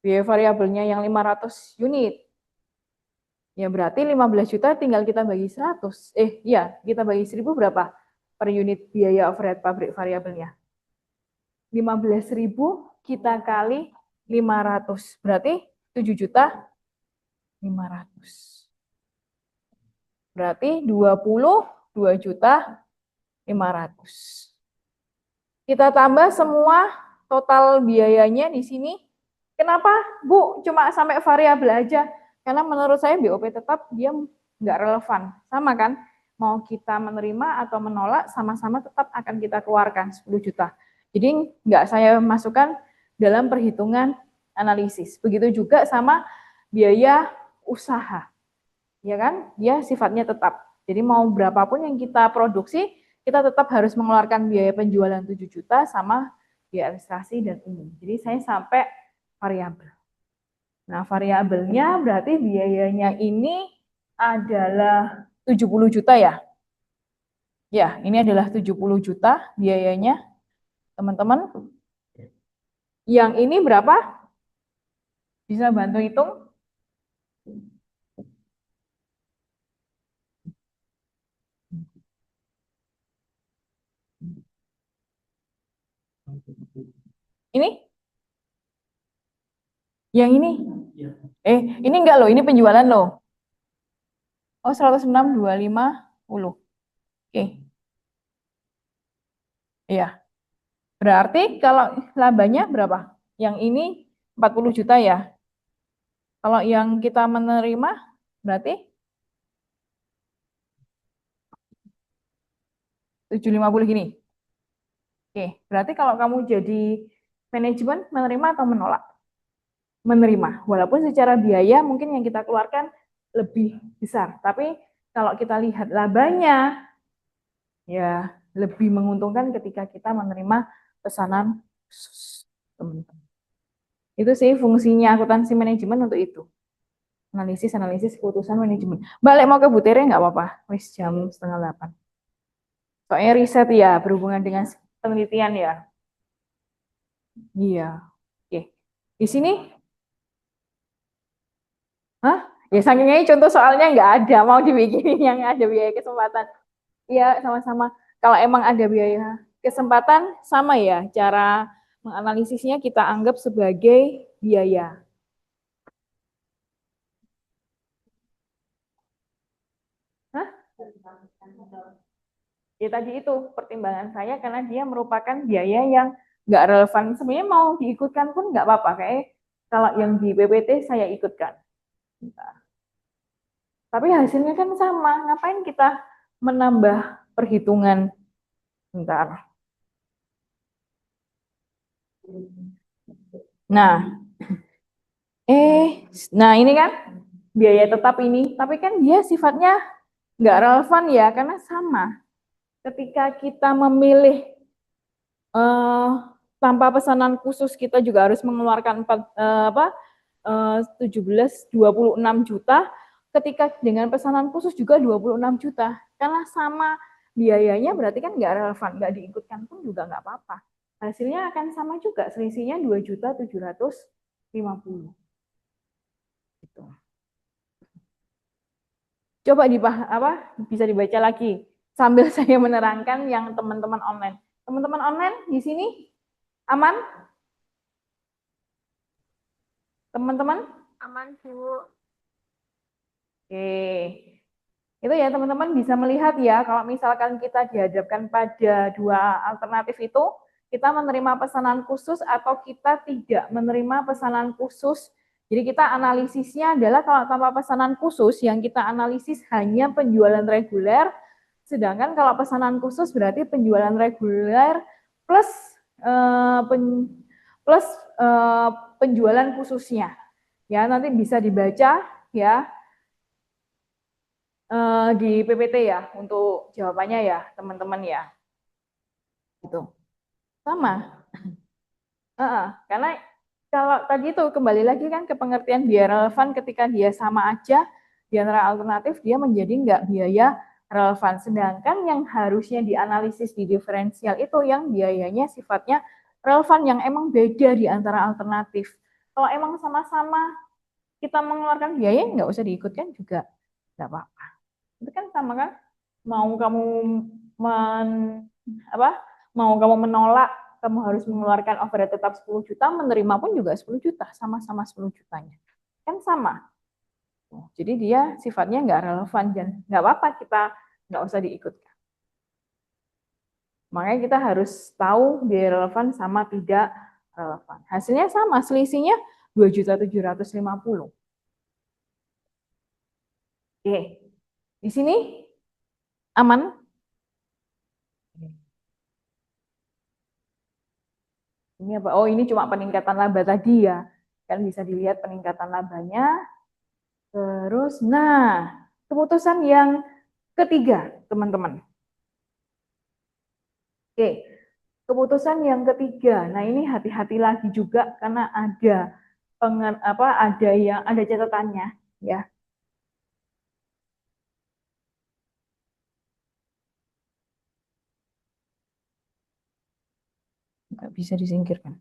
Biaya variabelnya yang 500 unit. Ya berarti 15 juta tinggal kita bagi 100. Kita bagi 1.000 berapa? Per unit biaya overhead pabrik variabelnya. 15.000 kita kali 500. Berarti 7 juta 500. Berarti 22 juta 500. Kita tambah semua total biayanya di sini. Kenapa, Bu, cuma sampai variabel aja? Karena menurut saya BOP tetap dia nggak relevan. Sama kan? Mau kita menerima atau menolak, sama-sama tetap akan kita keluarkan 10 juta. Jadi nggak saya masukkan dalam perhitungan analisis. Begitu juga sama biaya usaha. Ya kan? Dia sifatnya tetap. Jadi mau berapapun yang kita produksi, kita tetap harus mengeluarkan biaya penjualan 7 juta sama biaya administrasi dan umum. Jadi saya sampai variabel. Nah, variabelnya berarti biayanya ini adalah 70 juta ya. Ya, ini adalah 70 juta biayanya, teman-teman. Yang ini berapa? Bisa bantu hitung? Ini? Yang ini? Ini enggak loh, ini penjualan loh. Oh, 106.250. Oke. Iya. Berarti kalau labanya berapa? Yang ini 40 juta ya. Kalau yang kita menerima berarti 750 gini. Oke, berarti kalau kamu jadi manajemen menerima atau menolak? Menerima. Walaupun secara biaya mungkin yang kita keluarkan lebih besar, tapi kalau kita lihat labanya ya lebih menguntungkan ketika kita menerima pesanan khusus, teman-teman. Itu sih fungsinya akuntansi manajemen untuk itu. Analisis keputusan manajemen. Balik mau ke Bu Tere nggak apa-apa. Wis jam 7:30. Soalnya riset ya, berhubungan dengan penelitian ya. Iya. Oke. Di sini, hah? Ya saking ini contoh soalnya nggak ada. Mau dibikinin yang ada biaya kesempatan. Iya, sama-sama. Kalau emang ada biaya kesempatan, sama ya. Cara menganalisisnya kita anggap sebagai biaya. Hah? Ya tadi itu pertimbangan saya karena dia merupakan biaya yang nggak relevan. Sebenarnya mau diikutkan pun nggak apa-apa. Kayak kalau yang di PPT saya ikutkan. Tapi hasilnya kan sama. Ngapain kita menambah perhitungan? Bentar. Nah, nah ini kan biaya tetap ini. Tapi kan dia sifatnya nggak relevan ya, karena sama. Ketika kita memilih tanpa pesanan khusus kita juga harus mengeluarkan 26 juta, ketika dengan pesanan khusus juga 26 juta, karena sama biayanya berarti kan nggak relevan, nggak diikutkan pun juga nggak apa-apa. Hasilnya akan sama juga, selisihnya 2.750. Gitu. Coba bisa dibaca lagi sambil saya menerangkan yang teman-teman online. Teman-teman online di sini aman? Teman-teman? Aman, Bu. Oke. Itu ya teman-teman bisa melihat ya, kalau misalkan kita dihadapkan pada dua alternatif itu, kita menerima pesanan khusus atau kita tidak menerima pesanan khusus. Jadi kita analisisnya adalah kalau tanpa pesanan khusus, yang kita analisis hanya penjualan reguler, sedangkan kalau pesanan khusus berarti penjualan reguler plus plus penjualan khususnya. Ya, nanti bisa dibaca ya di PPT ya untuk jawabannya ya teman-teman ya. Gitu. Sama. Karena kalau tadi itu kembali lagi kan ke pengertian biaya relevan, ketika dia sama aja di antara alternatif dia menjadi nggak biaya relevan. Sedangkan yang harusnya dianalisis di diferensial itu yang biayanya sifatnya relevan, yang emang beda di antara alternatif. Kalau emang sama-sama kita mengeluarkan biaya, nggak usah diikutkan juga nggak apa-apa. Itu kan sama kan? Mau kamu men, apa? Mau kamu menolak, kamu harus mengeluarkan overhead tetap 10 juta, menerima pun juga 10 juta, sama-sama 10 jutanya. Kan sama. Jadi dia sifatnya nggak relevan dan nggak apa-apa kita nggak usah diikutkan. Makanya kita harus tahu biaya relevan sama tidak relevan. Hasilnya sama, selisihnya 2.750.000. Oke, di sini aman? Ini apa? Oh, ini cuma peningkatan laba tadi ya. Kan bisa dilihat peningkatan labanya. Terus, nah, keputusan yang ketiga, teman-teman. Oke, keputusan yang ketiga. Nah, ini hati-hati lagi juga karena ada ada catatannya ya. Nggak bisa disingkirkan.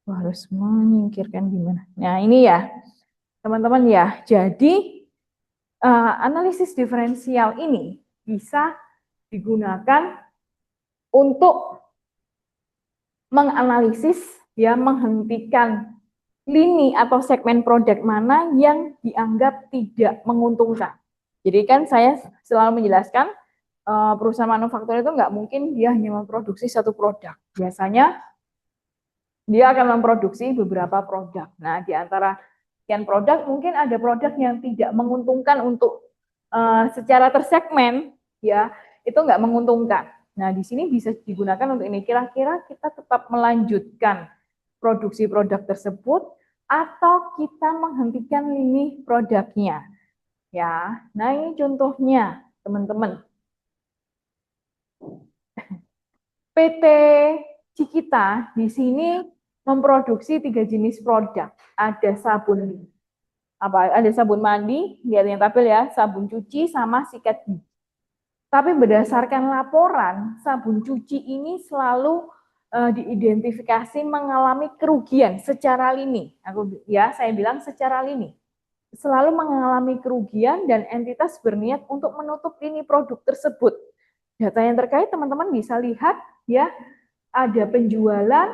Harus menyingkirkan gimana? Nah, ini ya, teman-teman ya. Jadi, analisis diferensial ini bisa digunakan untuk menganalisis ya, menghentikan lini atau segmen produk mana yang dianggap tidak menguntungkan. Jadi kan saya selalu menjelaskan perusahaan manufaktur itu nggak mungkin dia hanya memproduksi satu produk. Biasanya dia akan memproduksi beberapa produk. Nah, di antara sekian produk mungkin ada produk yang tidak menguntungkan untuk secara tersegmen, ya itu nggak menguntungkan. Nah, di sini bisa digunakan untuk ini. Kira-kira kita tetap melanjutkan produksi produk tersebut atau kita menghentikan lini produknya. Ya, nah ini contohnya, teman-teman. PT Cikita di sini memproduksi 3 jenis produk. Ada sabun mandi, lihat yang tabel ya, sabun cuci sama sikat gigi. Tapi berdasarkan laporan, sabun cuci ini selalu diidentifikasi mengalami kerugian secara lini. Saya bilang secara lini. Selalu mengalami kerugian dan entitas berniat untuk menutup lini produk tersebut. Data yang terkait teman-teman bisa lihat ya, ada penjualan,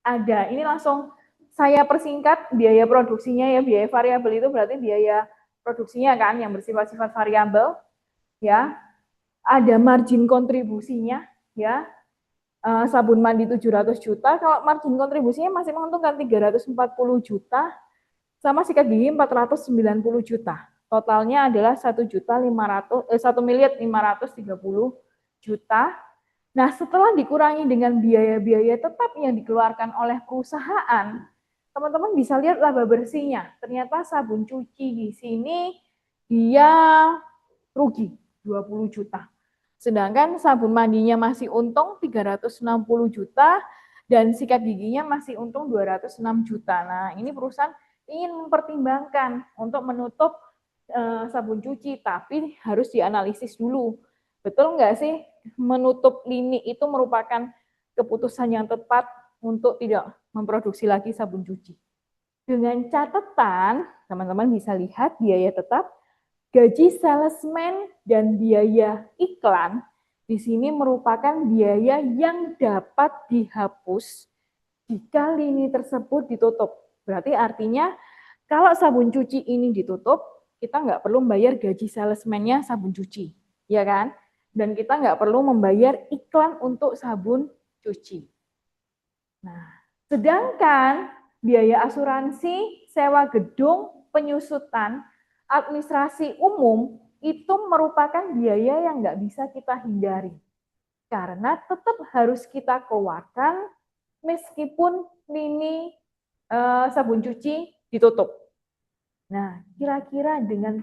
ada ini langsung saya persingkat biaya produksinya ya, biaya variabel itu berarti biaya produksinya kan yang bersifat-sifat variabel ya. Ada margin kontribusinya ya. Sabun mandi 700 juta, kalau margin kontribusinya masih menguntungkan 340 juta, sama sikat gigi 490 juta. Totalnya adalah 1.530 juta. Nah, setelah dikurangi dengan biaya-biaya tetap yang dikeluarkan oleh perusahaan, teman-teman bisa lihat laba bersihnya. Ternyata sabun cuci di sini dia rugi 20 juta. Sedangkan sabun mandinya masih untung 360 juta dan sikat giginya masih untung 206 juta. Nah, ini perusahaan ingin mempertimbangkan untuk menutup sabun cuci, tapi harus dianalisis dulu. Betul nggak sih menutup lini itu merupakan keputusan yang tepat untuk tidak memproduksi lagi sabun cuci. Dengan catatan, teman-teman bisa lihat biaya tetap, gaji salesman, dan biaya iklan di sini merupakan biaya yang dapat dihapus jika lini tersebut ditutup. Berarti artinya kalau sabun cuci ini ditutup, kita nggak perlu membayar gaji salesman-nya sabun cuci, ya kan? Dan kita nggak perlu membayar iklan untuk sabun cuci. Nah, sedangkan biaya asuransi, sewa gedung, penyusutan, administrasi umum itu merupakan biaya yang nggak bisa kita hindari. Karena tetap harus kita keluarkan meskipun lini sabun cuci ditutup. Nah, kira-kira dengan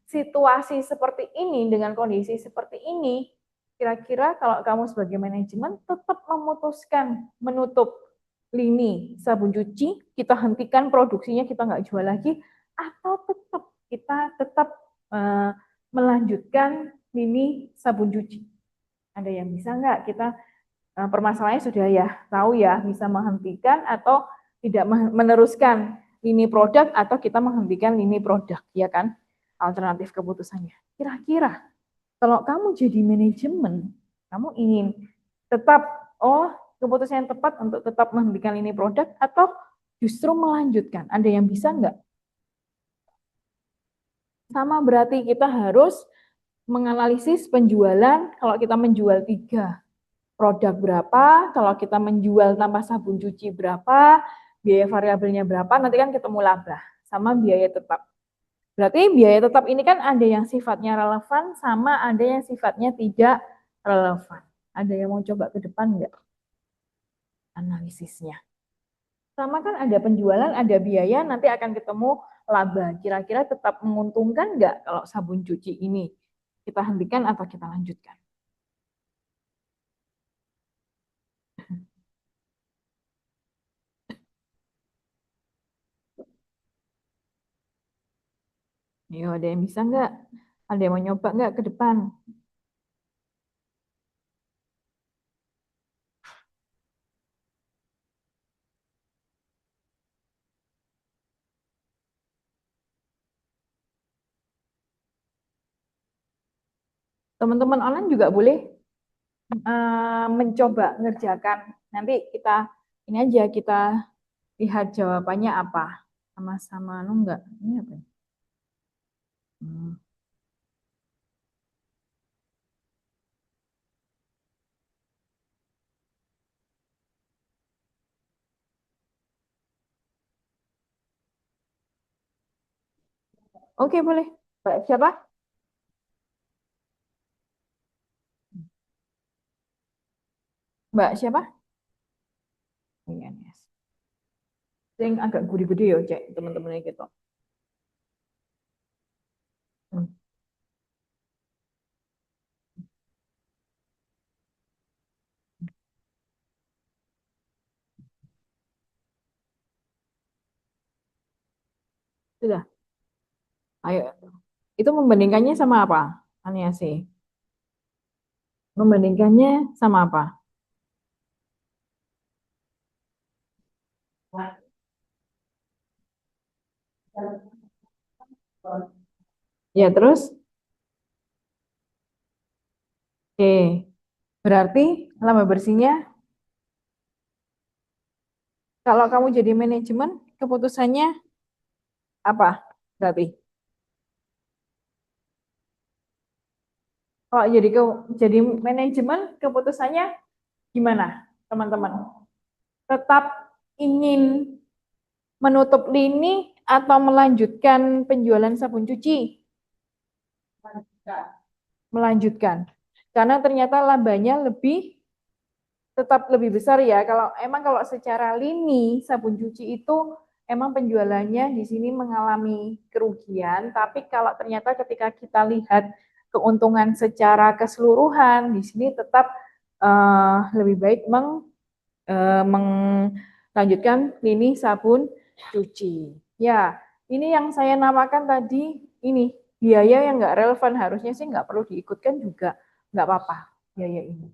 situasi seperti ini, dengan kondisi seperti ini, kira-kira kalau kamu sebagai manajemen tetap memutuskan menutup lini sabun cuci, kita hentikan produksinya, kita nggak jual lagi, atau kita tetap melanjutkan lini sabun cuci. Ada yang bisa nggak? Kita permasalahannya sudah ya tahu ya, bisa menghentikan atau tidak meneruskan lini produk atau kita menghentikan lini produk, ya kan? Alternatif keputusannya. Kira-kira kalau kamu jadi manajemen, kamu ingin tetap keputusan yang tepat untuk tetap menghentikan lini produk atau justru melanjutkan? Ada yang bisa nggak? Sama berarti kita harus menganalisis penjualan, kalau kita menjual 3 produk berapa, kalau kita menjual tanpa sabun cuci berapa, biaya variabelnya berapa, nanti kan ketemu laba sama biaya tetap. Berarti biaya tetap ini kan ada yang sifatnya relevan sama ada yang sifatnya tidak relevan. Ada yang mau coba ke depan enggak analisisnya? Sama kan ada penjualan, ada biaya, nanti akan ketemu laba. Kira-kira tetap menguntungkan enggak kalau sabun cuci ini? Kita hentikan atau kita lanjutkan? Yo, ada yang bisa enggak? Ada yang mau nyoba enggak ke depan? Teman-teman online juga boleh mencoba ngerjakan. Nanti kita ini aja kita lihat jawabannya apa. Sama-sama enggak? Ini apa? Hmm. Oke, boleh. Mbak siapa? Mbak siapa? Iya, yes. Yang agak gede-gede ya, cek teman-temannya gitu. Hmm. Sudah. Ayo. Itu membandingkannya sama apa? Ania sih. Membandingkannya sama apa? Ya, terus? Oke. Berarti laba bersihnya, kalau kamu jadi manajemen, keputusannya apa? Berarti. Kalau jadi manajemen, keputusannya gimana, teman-teman? Tetap ingin menutup lini atau melanjutkan penjualan sabun cuci? Melanjutkan. Karena ternyata labanya tetap lebih besar ya. Kalau secara lini sabun cuci itu emang penjualannya di sini mengalami kerugian, tapi kalau ternyata ketika kita lihat keuntungan secara keseluruhan di sini tetap lebih baik melanjutkan lini sabun cuci. Ya, ini yang saya namakan tadi ini biaya yang nggak relevan, harusnya sih nggak perlu diikutkan juga nggak apa-apa biaya ini.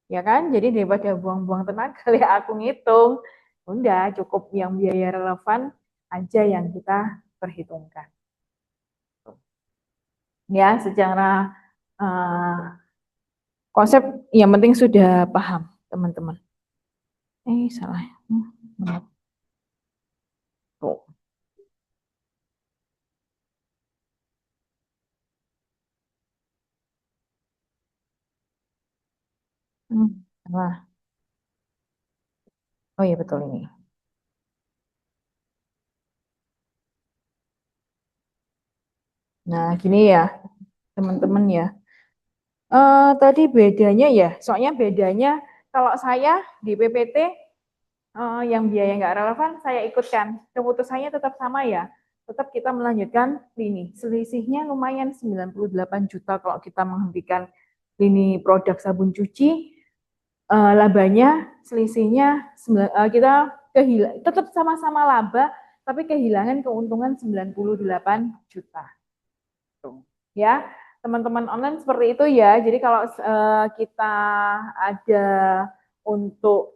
Ya kan? Jadi daripada buang-buang tenaga ya aku ngitung, udah cukup yang biaya relevan aja yang kita perhitungkan. Ya, secara konsep yang penting sudah paham, teman-teman. Salah. Tuh. Salah. Oh iya betul ini. Nah, gini ya, teman-teman ya. Tadi bedanya ya, soalnya bedanya kalau saya di PPT yang biaya nggak relevan saya ikutkan. Keputusannya tetap sama ya, tetap kita melanjutkan lini. Selisihnya lumayan 98 juta kalau kita menghentikan lini produk sabun cuci. Labanya selisihnya kita tetap sama-sama laba, tapi kehilangan keuntungan 98 juta. Tuh. Ya, teman-teman online seperti itu ya. Jadi kalau kita ada untuk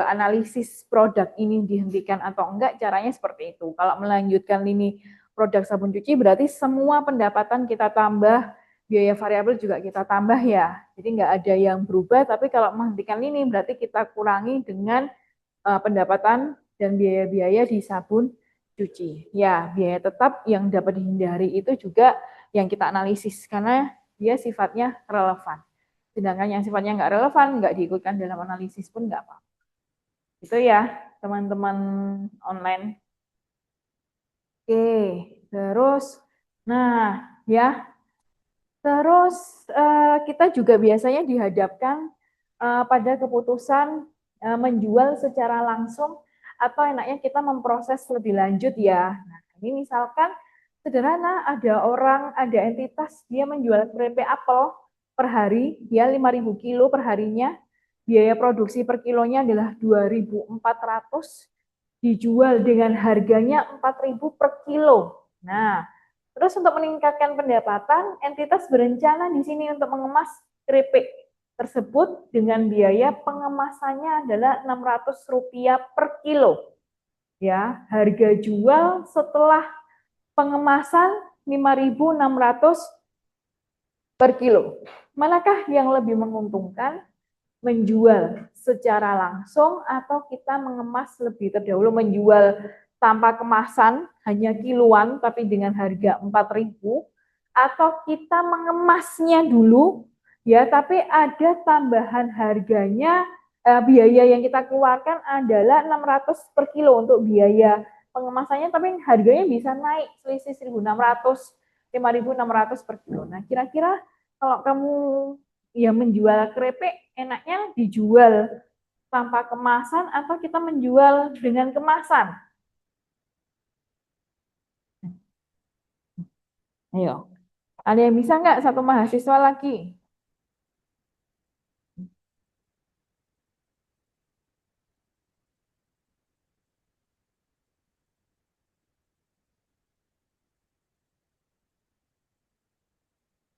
analisis produk ini dihentikan atau enggak, caranya seperti itu. Kalau melanjutkan lini produk sabun cuci berarti semua pendapatan kita tambah, biaya variabel juga kita tambah ya. Jadi enggak ada yang berubah, tapi kalau menghentikan lini berarti kita kurangi dengan pendapatan dan biaya-biaya di sabun cuci. Ya, biaya tetap yang dapat dihindari itu juga yang kita analisis karena dia sifatnya relevan. Sedangkan yang sifatnya nggak relevan, nggak diikutkan dalam analisis pun nggak apa-apa. Itu ya, teman-teman online. Oke, terus, nah ya, terus kita juga biasanya dihadapkan pada keputusan menjual secara langsung atau enaknya kita memproses lebih lanjut ya. Nah, ini misalkan sederhana, ada orang, ada entitas, dia menjual keripik apel per hari, dia 5.000 kilo per harinya, biaya produksi per kilonya adalah 2.400, dijual dengan harganya 4.000 per kilo. Nah, terus untuk meningkatkan pendapatan, entitas berencana di sini untuk mengemas keripik tersebut dengan biaya pengemasannya adalah Rp600 per kilo. Ya, harga jual setelah pengemasan 5.600 per kilo. Manakah yang lebih menguntungkan? Menjual secara langsung atau kita mengemas lebih terdahulu, menjual tanpa kemasan hanya kiloan tapi dengan harga 4.000, atau kita mengemasnya dulu ya tapi ada tambahan harganya, biaya yang kita keluarkan adalah 600 per kilo untuk biaya pengemasannya, tapi harganya bisa naik selisih 1.600, 5.600 per kilo. Nah, kira-kira kalau kamu ya menjual keripik, enaknya dijual tanpa kemasan atau kita menjual dengan kemasan? Ayo, ada yang bisa nggak satu mahasiswa lagi?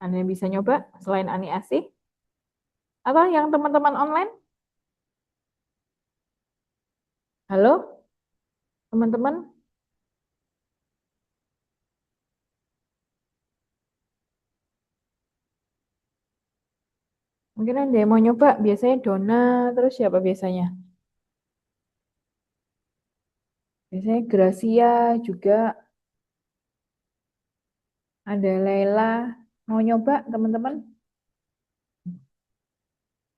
Ada yang bisa nyoba selain Ani Asih? Atau yang teman-teman online? Halo, teman-teman? Mungkin ada yang mau nyoba, biasanya Dona, terus siapa biasanya? Biasanya Gracia juga, ada Laila. Mau nyoba, teman-teman?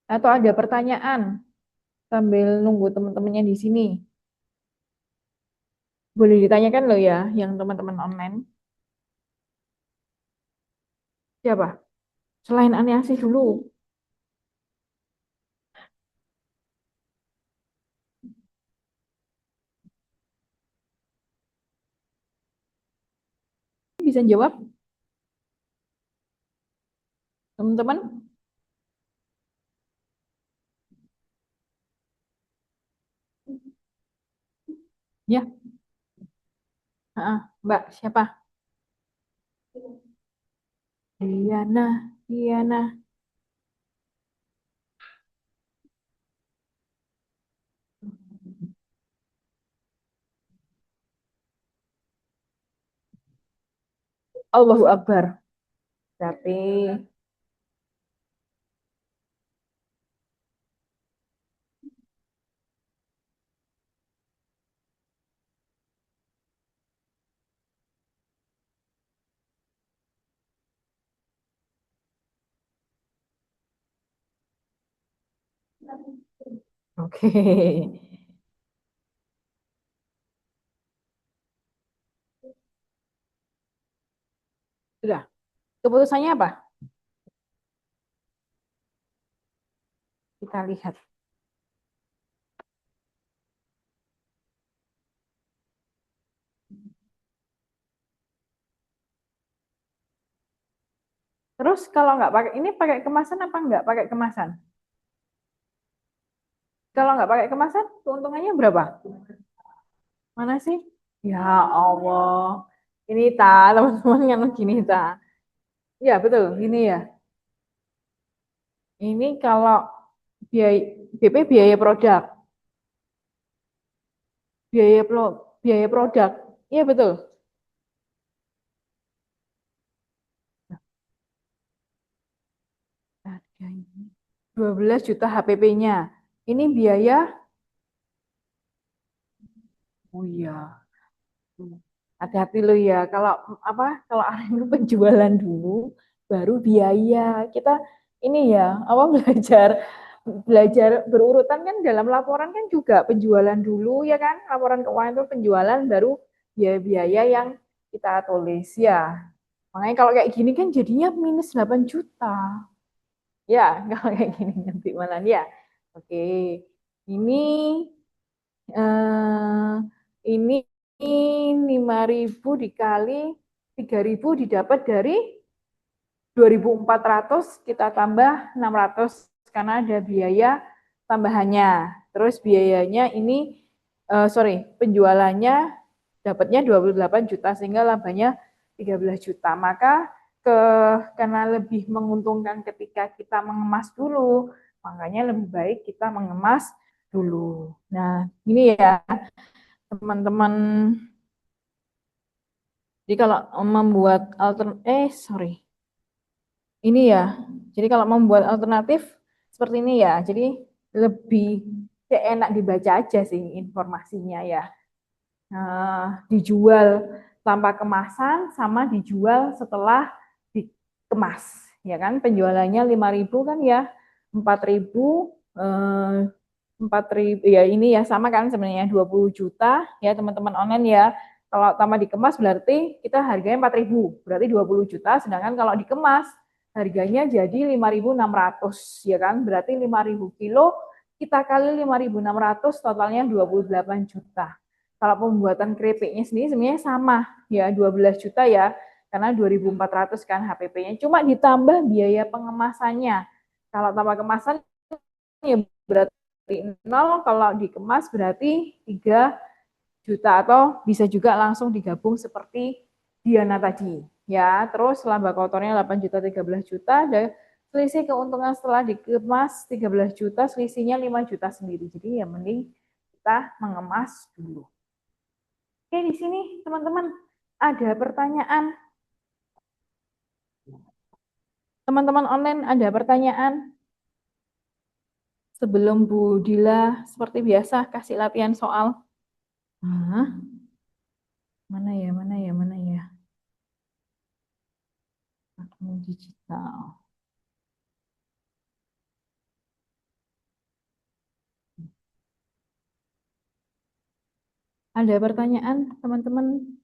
Atau ada pertanyaan sambil nunggu teman-temannya di sini? Boleh ditanyakan loh ya, yang teman-teman online. Siapa? Selain Ani Asih dulu. Bisa jawab, teman-teman? Ya, Mbak, siapa? Diana, Diana. Allahu Akbar. Tapi, oke. Sudah. Keputusannya apa? Kita lihat. Terus kalau nggak pakai ini, pakai kemasan apa nggak pakai kemasan? Kalau nggak pakai kemasan, keuntungannya berapa? Mana sih? Ya Allah. Ini ta, teman-teman yang gini ta. Ya betul, gini ya. Ini kalau biaya BP biaya produk, biaya produk. Iya betul. Harganya 12 juta HPP-nya. Ini biaya, oh iya. Hati-hati lo ya, kalau itu penjualan dulu, baru biaya. Kita ini ya, belajar belajar berurutan kan dalam laporan kan juga penjualan dulu ya kan, laporan keuangan itu penjualan baru biaya-biaya yang kita tulis ya. Makanya kalau kayak gini kan jadinya minus 8 juta. Ya, kalau kayak gini nanti malah ya. Oke, ini eh, ini 5.000 dikali 3.000 didapat dari 2.400 kita tambah 600 karena ada biaya tambahannya. Terus biayanya ini penjualannya dapatnya 28 juta sehingga labanya 13 juta. Maka karena lebih menguntungkan ketika kita mengemas dulu, makanya lebih baik kita mengemas dulu. Nah, ini ya teman-teman. Jadi kalau membuat ini ya. Jadi kalau membuat alternatif seperti ini ya. Jadi lebih enak dibaca aja sih informasinya ya. Dijual tanpa kemasan sama dijual setelah dikemas, ya kan? Penjualannya 5.000 kan ya, 4.000 4.000 ya ini ya sama kan sebenarnya 20 juta ya teman-teman online ya. Kalau tanpa dikemas berarti kita harganya 4.000, berarti 20 juta. Sedangkan kalau dikemas harganya jadi 5.600 ya kan. Berarti 5.000 kilo kita kali 5.600 totalnya 28 juta. Kalau pembuatan keripiknya sendiri sebenarnya sama ya 12 juta ya. Karena 2.400 kan HPP-nya. Cuma ditambah biaya pengemasannya. Kalau tanpa kemasan ya berarti 0, kalau dikemas berarti 3 juta atau bisa juga langsung digabung seperti Diana tadi ya. Terus laba kotornya 8 juta 13 juta dan selisih keuntungan setelah dikemas 13 juta, selisihnya 5 juta sendiri. Jadi ya mending kita mengemas dulu. Oke, di sini teman-teman ada pertanyaan. Teman-teman online ada pertanyaan? Sebelum Bu Dila seperti biasa kasih latihan soal. Mana ya? Akun digital. Ada pertanyaan, teman-teman?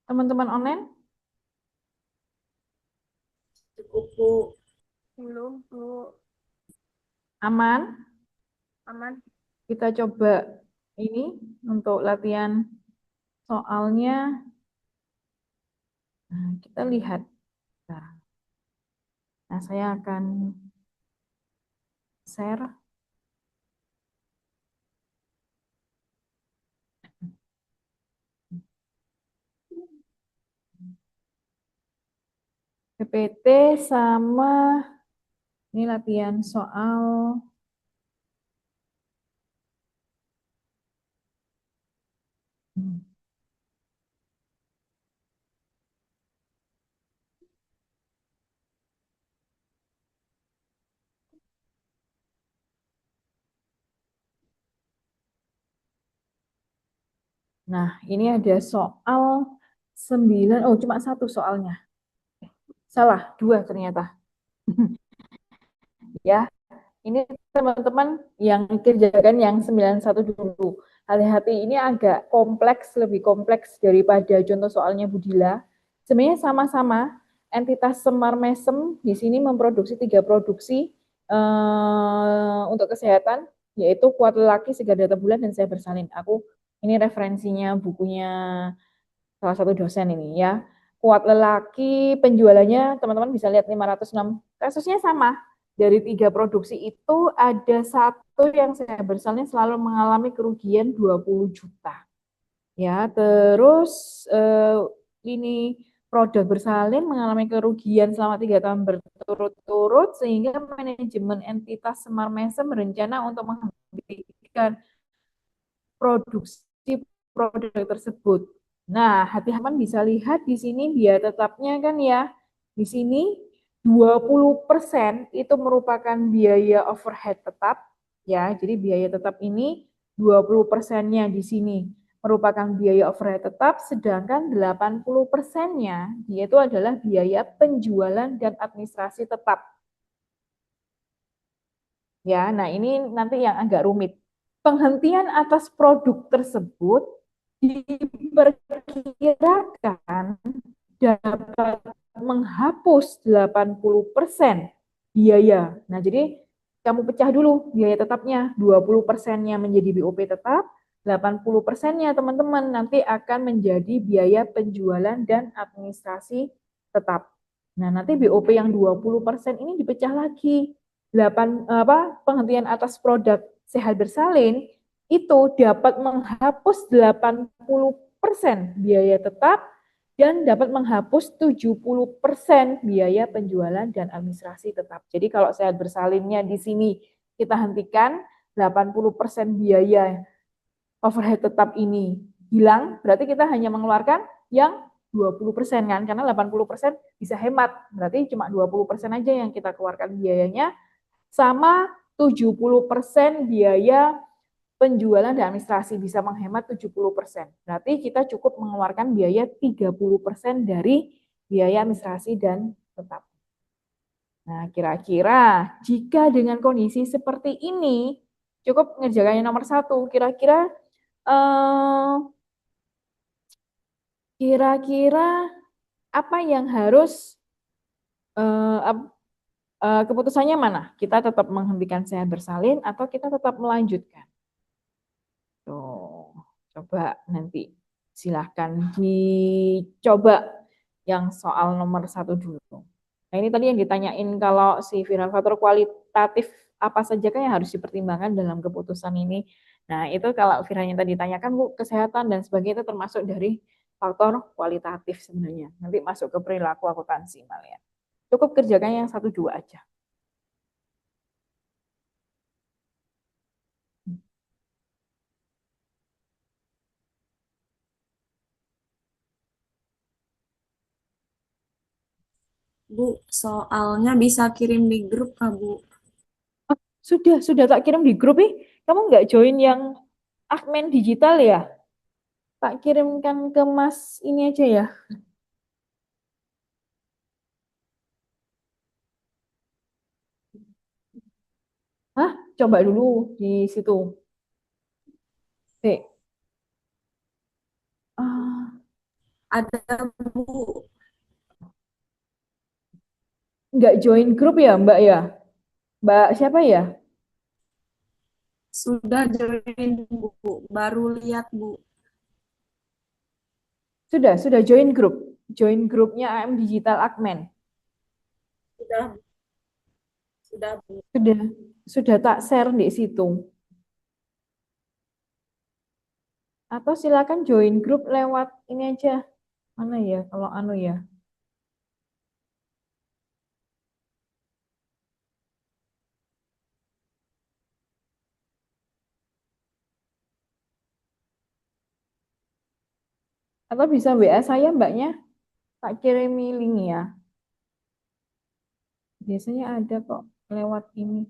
Teman-teman online? Cukup, Bu. Belum, Bu. Aman? Aman. Kita coba ini untuk latihan soalnya. Nah, kita lihat. Nah, saya akan share. PPT sama ini latihan soal Nah, ini ada soal 9, cuma satu soalnya. Salah, 2 ternyata. Ya, ini teman-teman yang kerjakan yang 91 dulu. Hati-hati, ini agak kompleks, lebih kompleks daripada contoh soalnya Budila. Sebenarnya sama-sama, entitas Semar Mesem di sini memproduksi 3 produksi untuk kesehatan, yaitu kuat lelaki, segar data bulan, dan saya bersalin. Ini referensinya bukunya salah satu dosen ini ya. Kuat lelaki penjualannya teman-teman bisa lihat 506. Kasusnya sama. Dari 3 produksi itu ada satu yang saya bersalin selalu mengalami kerugian 20 juta. Ya, terus ini produk bersalin mengalami kerugian selama 3 tahun berturut-turut sehingga manajemen entitas Semar Mesem berencana untuk menghentikan produksi produk tersebut. Nah, hati-hati bisa lihat di sini biaya tetapnya kan ya. Di sini 20% itu merupakan biaya overhead tetap, Ya, jadi biaya tetap ini 20%-nya di sini merupakan biaya overhead tetap, sedangkan 80%-nya dia itu adalah biaya penjualan dan administrasi tetap. Ya, nah ini nanti yang agak rumit. Penghentian atas produk tersebut diperkirakan dapat menghapus 80% biaya. Nah, jadi kamu pecah dulu biaya tetapnya, 20%-nya menjadi BOP tetap, 80%-nya teman-teman nanti akan menjadi biaya penjualan dan administrasi tetap. Nah, nanti BOP yang 20% ini dipecah lagi. 8 penghentian atas produk sehat bersalin itu dapat menghapus 80% biaya tetap dan dapat menghapus 70% biaya penjualan dan administrasi tetap. Jadi kalau sehat bersalinnya di sini kita hentikan 80% biaya overhead tetap ini hilang, berarti kita hanya mengeluarkan yang 20% kan, karena 80% bisa hemat, berarti cuma 20% aja yang kita keluarkan biayanya, sama 70% biaya penjualan dan administrasi, bisa menghemat 70%. Berarti kita cukup mengeluarkan biaya 30% dari biaya administrasi dan tetap. Nah, kira-kira jika dengan kondisi seperti ini, cukup ngerjakan yang nomor 1, kira-kira apa yang harus keputusannya mana? Kita tetap menghentikan sehat bersalin atau kita tetap melanjutkan? Tuh, coba nanti silahkan dicoba yang soal nomor 1 dulu. Nah, ini tadi yang ditanyain kalau si viral faktor kualitatif apa saja kan yang harus dipertimbangkan dalam keputusan ini. Nah, itu kalau viralnya tadi ditanyakan Bu, kesehatan dan sebagainya itu termasuk dari faktor kualitatif sebenarnya. Nanti masuk ke perilaku akuntansi malah ya. Cukup kerjakan yang 1-2 aja. Bu, soalnya bisa kirim di grup kah, Bu? Oh, sudah tak kirim di grup nih. Kamu nggak join yang admin digital ya? Tak kirimkan ke Mas ini aja ya. Hah? Coba dulu di situ. Dek. Ah, Ada, Bu. nggak join grup ya, Mbak ya? Mbak siapa ya? Sudah join, Bu. Baru lihat, Bu. Sudah join grup. Join grupnya AM Digital Admin. Sudah, sudah, Bu. Sudah, sudah tak share di situ. Atau silakan join grup lewat ini aja. Mana ya kalau anu ya? Atau bisa WA saya Mbaknya, tak kirimi link ya. Biasanya ada kok lewat ini.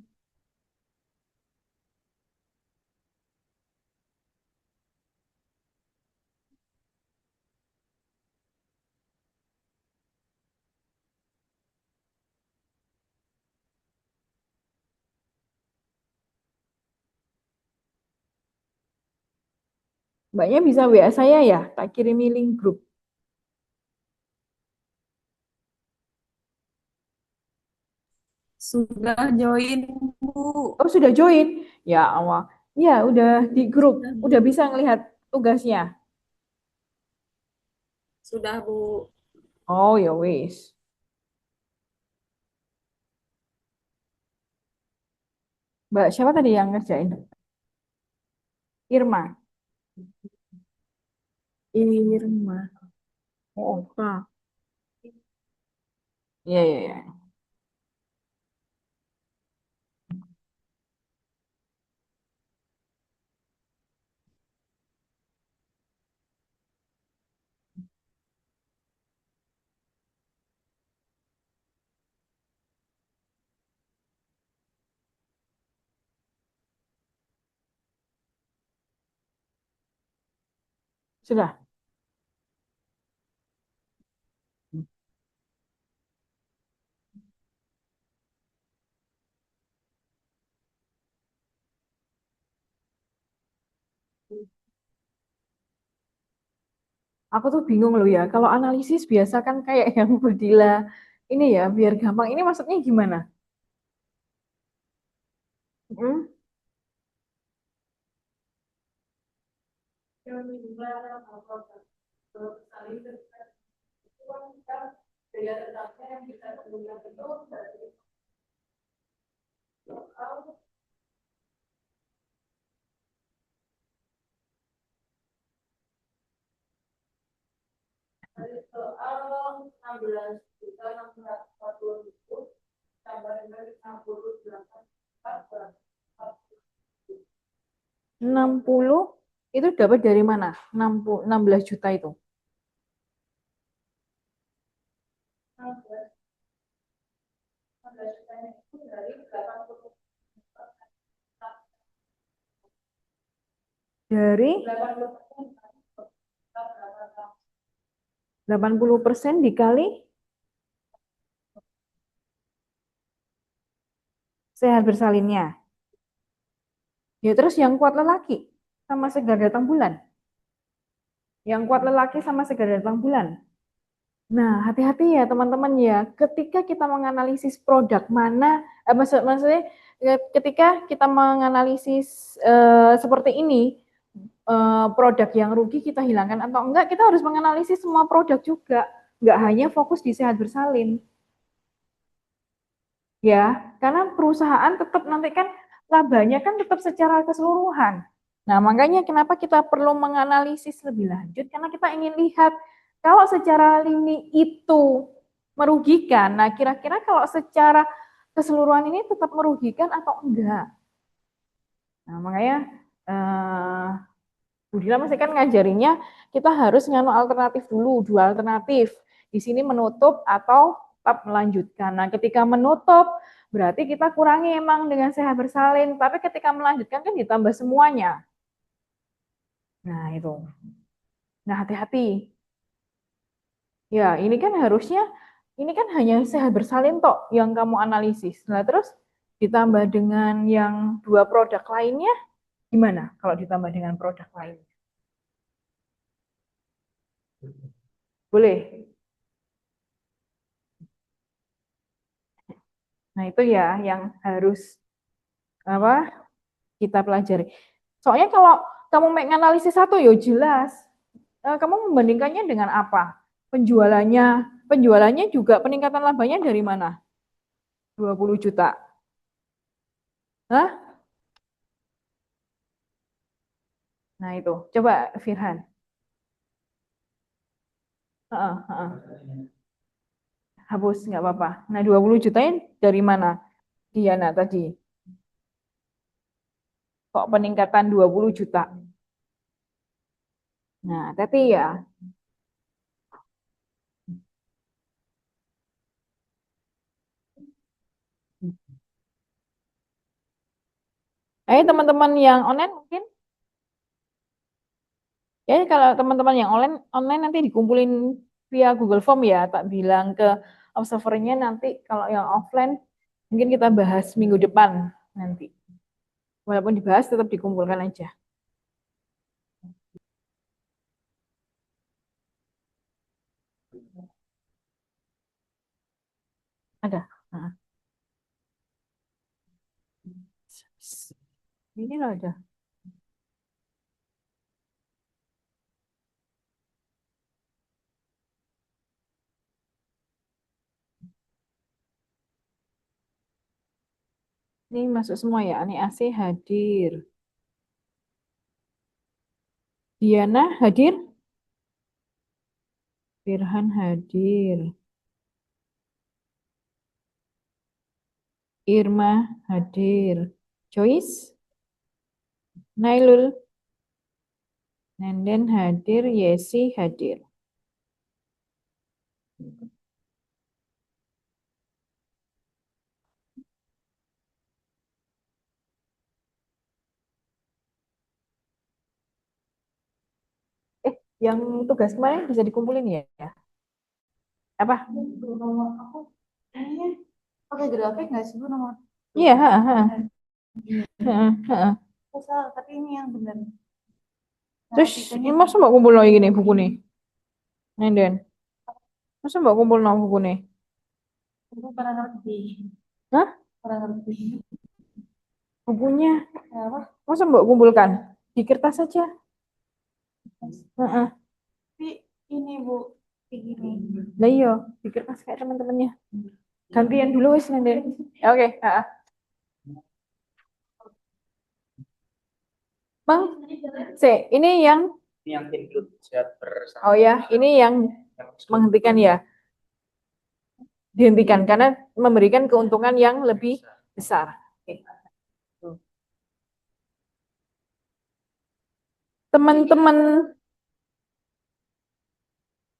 Mbaknya bisa WA saya ya, tak kirimi link grup. Sudah join, Bu. Oh, sudah join? Ya Allah. Ya, udah di grup. Sudah, Udah Bu. bisa ngelihat tugasnya. Sudah, Bu. Oh, ya wis. Mbak, siapa tadi yang ngerjain? Irma. Irma. Oh, oke. Iya, iya, iya. Sudah. Aku tuh bingung loh ya. Kalau analisis biasa kan kayak yang Fadila ini ya, biar gampang. Ini maksudnya gimana? Hmm? Enam puluh itu dapat dari mana? 16 juta itu. Dari 80% dikali sehat bersalinnya. Ya terus yang kuat lelaki sama segar datang bulan. Yang kuat lelaki sama segar datang bulan. Nah, hati-hati ya teman-teman ya. Ketika kita menganalisis produk mana, maksudnya ketika kita menganalisis seperti ini, produk yang rugi kita hilangkan atau enggak, kita harus menganalisis semua produk juga. Enggak hanya fokus di sehat bersalin. Ya, karena perusahaan tetap nanti kan labanya kan tetap secara keseluruhan. Nah, makanya kenapa kita perlu menganalisis lebih lanjut karena kita ingin lihat kalau secara lini itu merugikan. Nah, kira-kira kalau secara keseluruhan ini tetap merugikan atau enggak. Nah, makanya eh, Bu Dila masih kan ngajarinya kita harus nganu alternatif dulu, dua alternatif. Di sini menutup atau tetap melanjutkan. Nah, ketika menutup berarti kita kurangi emang dengan sehat bersalin, tapi ketika melanjutkan kan ditambah semuanya. Nah, itu. Nah, hati-hati. Ya, ini kan harusnya ini kan hanya sehat bersalin tok yang kamu analisis. Nah, terus ditambah dengan yang dua produk lainnya gimana kalau ditambah dengan produk lain? Boleh. Nah, itu ya yang harus apa kita pelajari. Soalnya kalau kamu menganalisis satu ya jelas, kamu membandingkannya dengan apa? Penjualannya, penjualannya juga peningkatan labanya dari mana? 20 juta. Hah? Nah, itu. Coba Firhan. Heeh, heeh. Hapus nggak apa-apa. Nah, 20 jutanya dari mana? Diana tadi. Kok peningkatan 20 juta? Nah, tapi ya. Teman-teman yang online mungkin ya kalau teman-teman yang online nanti dikumpulin via Google Form ya, tak bilang ke observernya nanti kalau yang offline mungkin kita bahas minggu depan nanti. Walaupun dibahas tetap dikumpulkan aja. Ada. Nah, ini loh ada. Ini masuk semua ya. Ani AC hadir. Diana hadir. Firhan hadir. Irma hadir. Joyce, Nailul, Nenden hadir. Yesi hadir. Yang tugas kemarin bisa dikumpulin ya? Apa? Nomor aku kayaknya pakai grafik nggak sih Bu nomor? Iya, Aku salah, tapi ini yang benar. Terus ini masa mbak kumpul lagi gini buku nih? Nenden. Masa mbak kumpul no buku nih? Aku pernah ngerti. Hah? Pernah ngerti. Bukunya? Apa? Masa mbak kumpulkan? Di kertas saja. Heeh. Tapi ini Bu, kayak gini. Lah iya, di kertas kayak teman-temannya. Gantian dulu wis Nenden. Oke, heeh. Bang, ini yang include sehat bersama. oh ya, ini yang menghentikan ya. Dihentikan karena memberikan keuntungan yang lebih besar. Oke. Teman-teman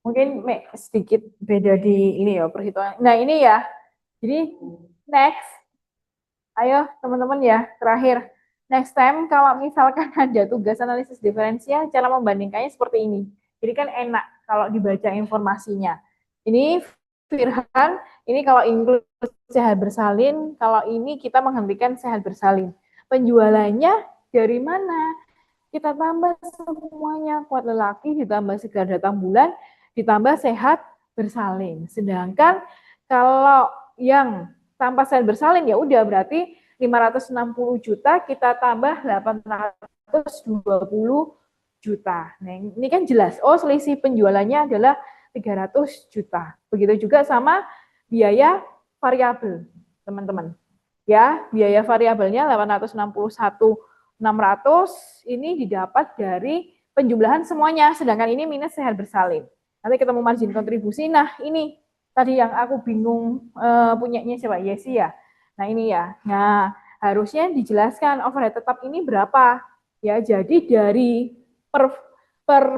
mungkin sedikit beda di ini ya perhitungan. Nah ini ya, jadi next, ayo teman-teman ya, terakhir. Next time kalau misalkan ada tugas analisis diferensial, cara membandingkannya seperti ini. Jadi kan enak kalau dibaca informasinya. Ini Firhan, ini kalau include sehat bersalin, kalau ini kita menghentikan sehat bersalin. Penjualannya dari mana? Kita tambah semuanya, kuat lelaki ditambah segar datang bulan, ditambah sehat bersalin. Sedangkan kalau yang tanpa sehat bersalin ya udah berarti 560 juta kita tambah 820 juta. Nah, ini kan jelas. Oh, selisih penjualannya adalah 300 juta. Begitu juga sama biaya variabel, teman-teman. Ya, biaya variabelnya 861.600 ini didapat dari penjumlahan semuanya, sedangkan ini minus sehat bersalin. Nanti ketemu margin kontribusi. Nah, ini tadi yang aku bingung punyanya siapa? Yesi ya. Nah, ini ya. Nah, harusnya dijelaskan overhead tetap ini berapa. Ya, jadi dari per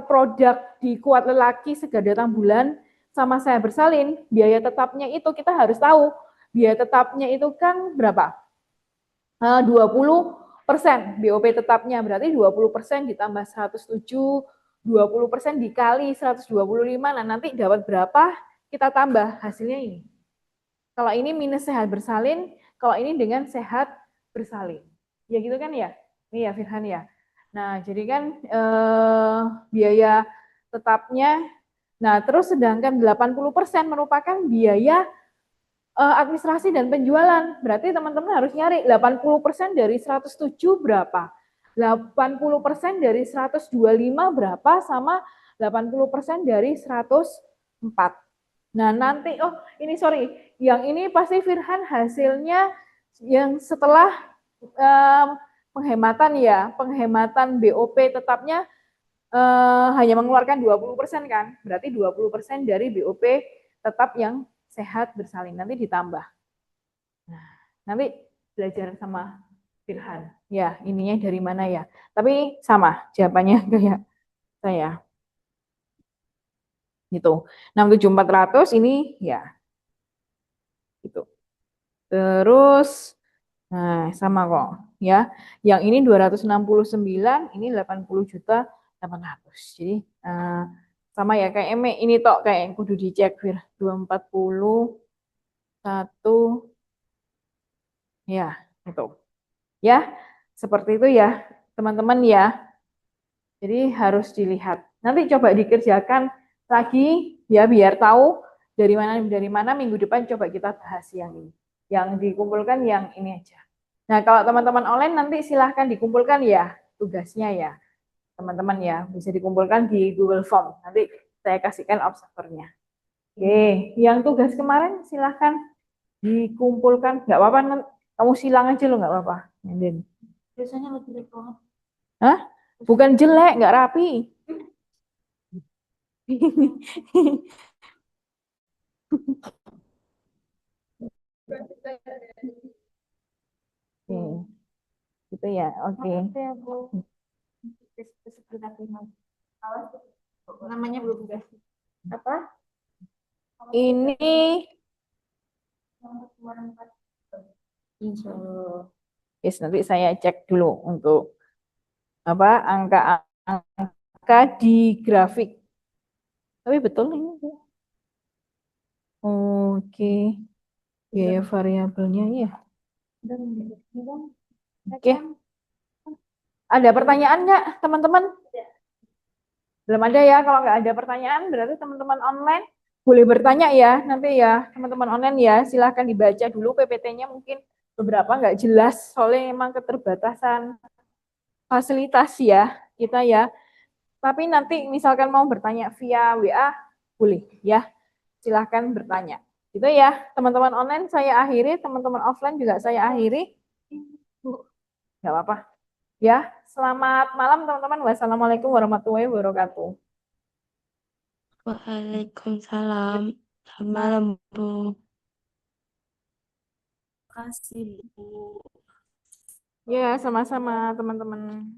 produk di kuat lelaki segar datang bulan sama saya bersalin, biaya tetapnya itu kita harus tahu. Biaya tetapnya itu kan berapa? 20% BOP tetapnya, berarti 20% ditambah 107, 20% dikali 125, nah nanti dapat berapa, kita tambah hasilnya ini. Kalau ini minus sehat bersalin, kalau ini dengan sehat bersalin. Ya gitu kan ya? Ini ya Firhan ya. Nah, jadi kan biaya tetapnya, nah terus sedangkan 80% merupakan biaya administrasi dan penjualan. Berarti teman-teman harus nyari 80% dari 107 berapa? 80% dari 125 berapa sama 80% dari 104. Nah, nanti ini sorry, yang ini pasti Firhan hasilnya yang setelah penghematan ya, penghematan BOP tetapnya hanya mengeluarkan 20% kan? Berarti 20% dari BOP tetap yang sehat bersalin nanti ditambah. Nah, nanti belajar sama Firhan. Ya, ininya dari mana ya? Tapi sama jawabannya kayak saya. Gitu. 67400 ini ya. Gitu. Terus nah, sama kok ya. Yang ini 269, ini 80 juta 800. Jadi sama ya kayak ini tok kayak yang kudu dicek Fir. 240 1 ya, itu. Ya, seperti itu ya, teman-teman ya. Jadi harus dilihat. Nanti coba dikerjakan lagi ya biar tahu dari mana minggu depan coba kita bahas yang ini. Yang dikumpulkan yang ini aja. Nah, kalau teman-teman online nanti silahkan dikumpulkan ya tugasnya ya. Teman-teman ya, bisa dikumpulkan di Google Form. Nanti saya kasihkan observernya. Oke, yang tugas kemarin silahkan dikumpulkan. Nggak apa-apa, kamu silang aja lo nggak apa-apa. Biasanya lebih jelek banget. Hah? Bukan jelek, nggak rapi. Gitu ya, oke. Namanya belum dikasih. Apa? Ini Insya Allah. yes, nanti saya cek dulu untuk apa angka-angka di grafik Tapi betul ini. Bu. Oke, biaya variabelnya ya. Oke, ada pertanyaan nggak teman-teman? Belum ada ya. Kalau nggak ada pertanyaan, berarti teman-teman online boleh bertanya ya. Nanti ya, teman-teman online ya, silahkan dibaca dulu PPT-nya mungkin beberapa nggak jelas, soalnya memang keterbatasan fasilitas ya kita ya. Tapi nanti misalkan mau bertanya via WA, boleh ya. Silahkan bertanya. Gitu ya, teman-teman online saya akhiri, teman-teman offline juga saya akhiri. Nggak apa-apa. Ya, selamat malam teman-teman. Wassalamualaikum warahmatullahi wabarakatuh. Waalaikumsalam. Selamat malam, Bu. Terima kasih, Bu. Ya, sama-sama teman-teman.